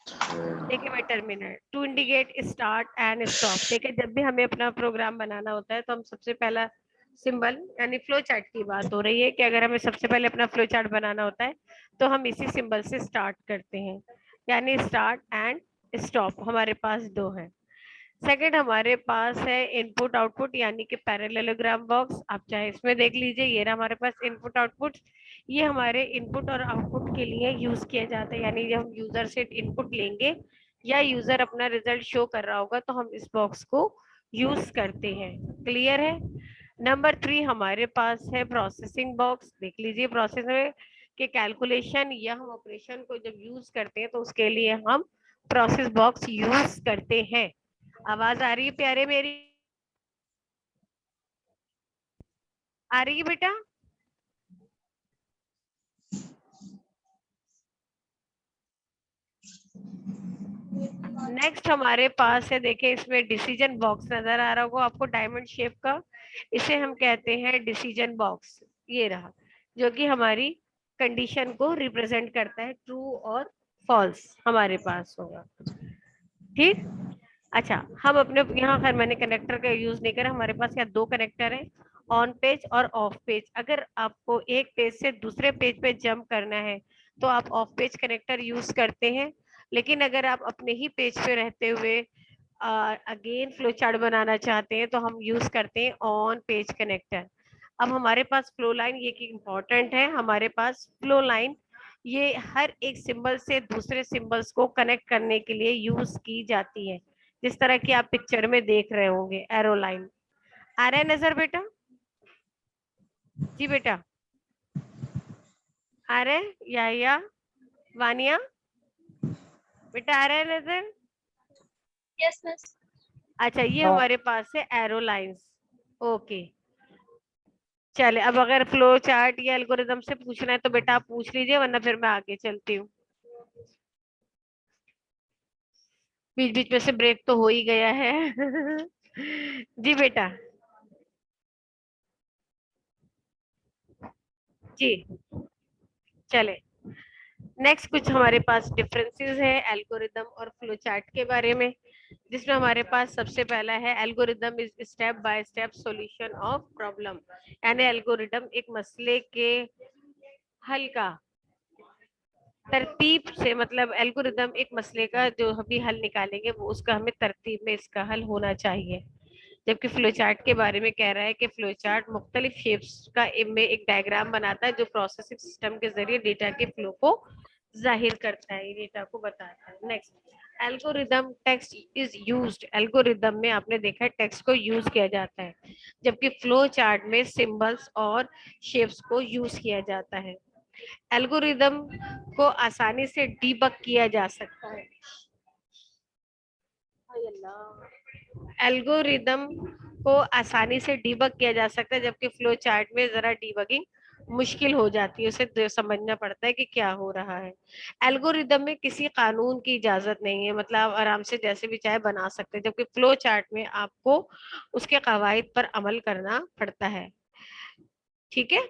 देखिए मैं terminal to indicate start and stop. देखिए जब भी हमें अपना प्रोग्राम बनाना होता है तो हम सबसे पहला सिंबल, यानी फ्लो चार्ट की बात हो रही है कि अगर हमें सबसे पहले अपना फ्लो चार्ट बनाना होता है तो हम इसी सिंबल से स्टार्ट करते हैं, यानी स्टार्ट एंड स्टॉप हमारे पास दो है। सेकंड हमारे पास है इनपुट आउटपुट, यानी कि पैरेललोग्राम बॉक्स। आप चाहे इसमें देख लीजिए, ये रहा हमारे पास इनपुट आउटपुट। ये हमारे इनपुट और आउटपुट के लिए यूज किया जाता है, यानी जब हम यूजर से इनपुट लेंगे या यूजर अपना रिजल्ट शो कर रहा होगा तो हम इस बॉक्स को यूज करते हैं। क्लियर है? नंबर 3 हमारे पास है प्रोसेसिंग बॉक्स। देख लीजिए प्रोसेस में के कैलकुलेशन या हम ऑपरेशन को जब यूज करते हैं तो उसके लिए हम प्रोसेस बॉक्स यूज करते हैं। आवाज आ रही है प्यारे मेरी? आ रही है बेटा? नेक्स्ट हमारे पास है, देखिए इसमें डिसीजन बॉक्स नजर आ रहा होगा आपको डायमंड शेप का, इसे हम कहते हैं डिसीजन बॉक्स। ये रहा, जो कि हमारी कंडीशन को रिप्रेजेंट करता है, ट्रू और फॉल्स हमारे पास होगा। ठीक, अच्छा हम अपने यहाँ खैर मैंने कनेक्टर का यूज नहीं करा, हमारे पास यहाँ दो कनेक्टर है, ऑन पेज और ऑफ पेज। अगर आपको एक पेज से दूसरे पेज पे जंप करना है तो आप ऑफ पेज कनेक्टर यूज करते हैं, लेकिन अगर आप अपने ही पेज पे रहते हुए अगेन फ्लो चार्ट बनाना चाहते हैं तो हम यूज करते हैं ऑन पेज कनेक्टर। अब हमारे पास फ्लो लाइन, ये की इम्पोर्टेंट है, हमारे पास फ्लो लाइन ये हर एक सिंबल से दूसरे सिंबल्स को कनेक्ट करने के लिए यूज की जाती है, जिस तरह की आप पिक्चर में देख रहे होंगे एरो लाइन। आ रहा है नजर बेटा? जी बेटा आ रहा है? या वानिया बेटा आ रहा है नजर? Yes miss. अच्छा ये हमारे पास है एरो लाइंस। ओके चले, अब अगर फ्लो चार्ट या एल्गोरिदम से पूछना है तो बेटा आप पूछ लीजिए, वरना फिर मैं आगे चलती हूँ। बीच बीच में से ब्रेक तो हो ही गया है। जी बेटा जी चले। नेक्स्ट कुछ हमारे पास डिफरेंसेस है एल्गोरिदम और फ्लो चार्ट के बारे में, जिसमें हमारे पास सबसे पहला है algorithm is step by step solution of problem, यानी एल्गोरिदम एक मसले के हल का तरतीब से, मतलब एल्गोरिदम एक मसले का जो अभी हल निकालेंगे वो उसका हमें तरतीब में इसका हल होना चाहिए। जबकि फ्लो चार्ट के बारे में कह रहा है कि फ्लो चार्ट मुख्तलिफ शेप्स का में एक डायग्राम बनाता है जो प्रोसेसिंग सिस्टम के जरिए डेटा के फ्लो को जाहिर करता है, डेटा को बताता है। Next algorithm text is used, algorithm में आपने देखा है टेक्स्ट को यूज किया जाता है, जबकि फ्लो चार्ट में सिंबल्स और शेप्स को यूज किया जाता है। एल्गोरिदम को आसानी से डीबग किया जा सकता है, एल्गोरिदम को आसानी से डीबग किया जा सकता है, जबकि फ्लो चार्ट में जरा डीबगिंग मुश्किल हो जाती है, उसे समझना पड़ता है कि क्या हो रहा है। एल्गोरिदम में किसी कानून की इजाजत नहीं है, मतलब आप आराम से जैसे भी चाहे बना सकते हैं, जबकि फ्लो चार्ट में आपको उसके कवायद पर अमल करना पड़ता है। ठीक है,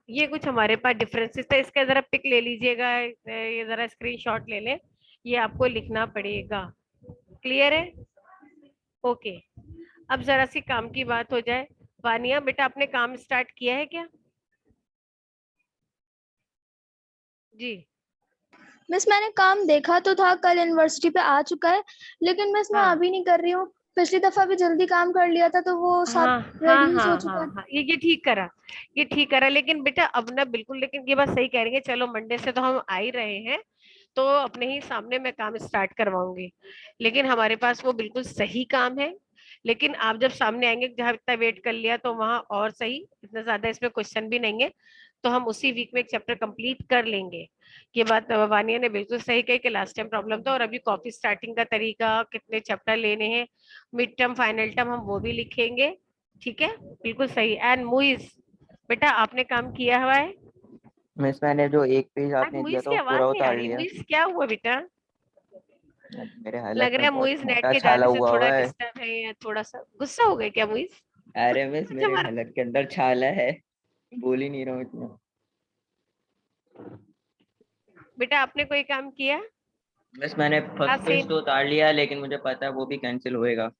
ये कुछ हमारे पास डिफरेंसेस था, इसका जरा पिक ले लीजिएगा, ये जरा स्क्रीनशॉट ले लें, ये आपको लिखना पड़ेगा। क्लियर है? ओके अब जरा सी काम की बात हो जाए। वानिया बेटा आपने काम स्टार्ट किया है क्या? जी मिस मैंने काम देखा तो था, कल यूनिवर्सिटी पे आ चुका है, लेकिन मिस मैं हाँ अभी नहीं कर रही हूँ। पिछली दफा भी जल्दी काम कर लिया था तो वो सब हाँ रिड्यूस हो चुका है। हाँ, ये ठीक करा, ये ठीक करा, लेकिन बेटा अब ना बिल्कुल, लेकिन ये बात सही कह रही है, चलो मंडे से तो हम आ ही रहे हैं तो अपने ही सामने मैं काम स्टार्ट करवाऊंगी, लेकिन हमारे पास वो बिल्कुल सही काम है। लेकिन आप जब सामने आएंगे, जहाँ इतना वेट कर लिया तो वहां और सही, इतना ज्यादा इसमें क्वेश्चन भी नहीं है, तो हम उसी वीक में एक चैप्टर कंप्लीट कर लेंगे। ये बात वानिया ने बिल्कुल सही कही कि लास्ट टाइम प्रॉब्लम था, और अभी कॉपी स्टार्टिंग का तरीका, कितने चैप्टर लेने हैं, मिड टर्म फाइनल टर्म हम वो भी लिखेंगे। ठीक है बिल्कुल सही। एंड मुइज बेटा आपने काम किया हुआ है? मिस मैंने जो एक पेज आज आपने दिया मुइज था की वो आवाज पूरा नहीं आ उतार रही, लिया। मुइज क्या हुआ बेटा? मेरे लग हलक रहा में है बहुत मुइज नेट मोटा के छाला जाने से हुआ थोड़ा हुआ है। डिस्टर्ब है या थोड़ा सा गुस्सा हो गए क्या मुइज? अरे मिस अच्छा मेरे हमारा हलक के अंदर छाला है, बोल ही नहीं रहा हूँ इतना। बेटा आपने कोई काम किया? बस मैंने फर्स्ट पेज आसिफ तो उतार लिया, लेकिन मुझे पता है वो भी कैंसिल होएगा।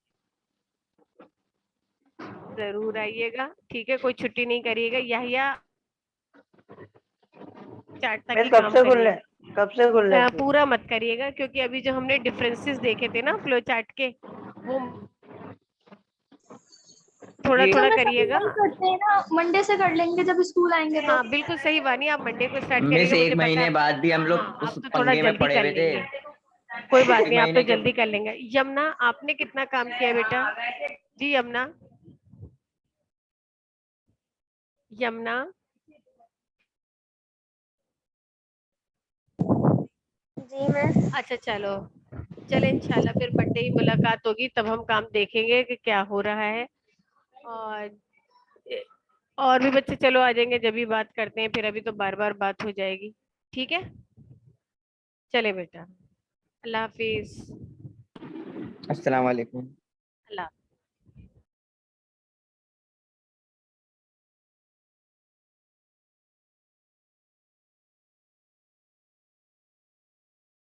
जरूर आइएगा, ठीक है, कोई छुट्टी नहीं करिएगा, यहिया चार्ट तक मिस ही कब काम से करिएगा। कब से खुल रहे थे? पूरा मत करिएगा, क्योंकि अभी जो हमने डिफरेंसेस देखे थे ना फ्लो चार्ट के, वो थोड़ा तो थोड़ा मैं अभी करिएगा। वही करते हैं ना, मंडे से कर लेंगे जब स्कूल आएंगे तो। हाँ बिल्कुल सही बानी, आप मंडे को स्टार्ट मिस करिएगा, मुझे एक पता है महीने आप। बाद भी हम लोग हाँ उस आप तो थोड़ा पंगे में जल्दी पड़े कर हुए थे। लेंगे, कोई बात एक नहीं, आप तो महीने के जल्दी कर लेंगे। यमुना आपने कितना काम किया बेटा? जी यमुना, यमुना जी मिस। अच्छा चलो, चले इंशाल्लाह फिर मंडे ही मुलाकात होगी, तब हम काम देखेंगे कि क्या हो रहा है। और और भी बच्चे चलो आ जाएंगे जब भी बात करते हैं, फिर अभी तो बार बार बात हो जाएगी। ठीक है, चले बेटा, अल्लाह हाफिज। अस्सलाम वालेकुम। अल्लाह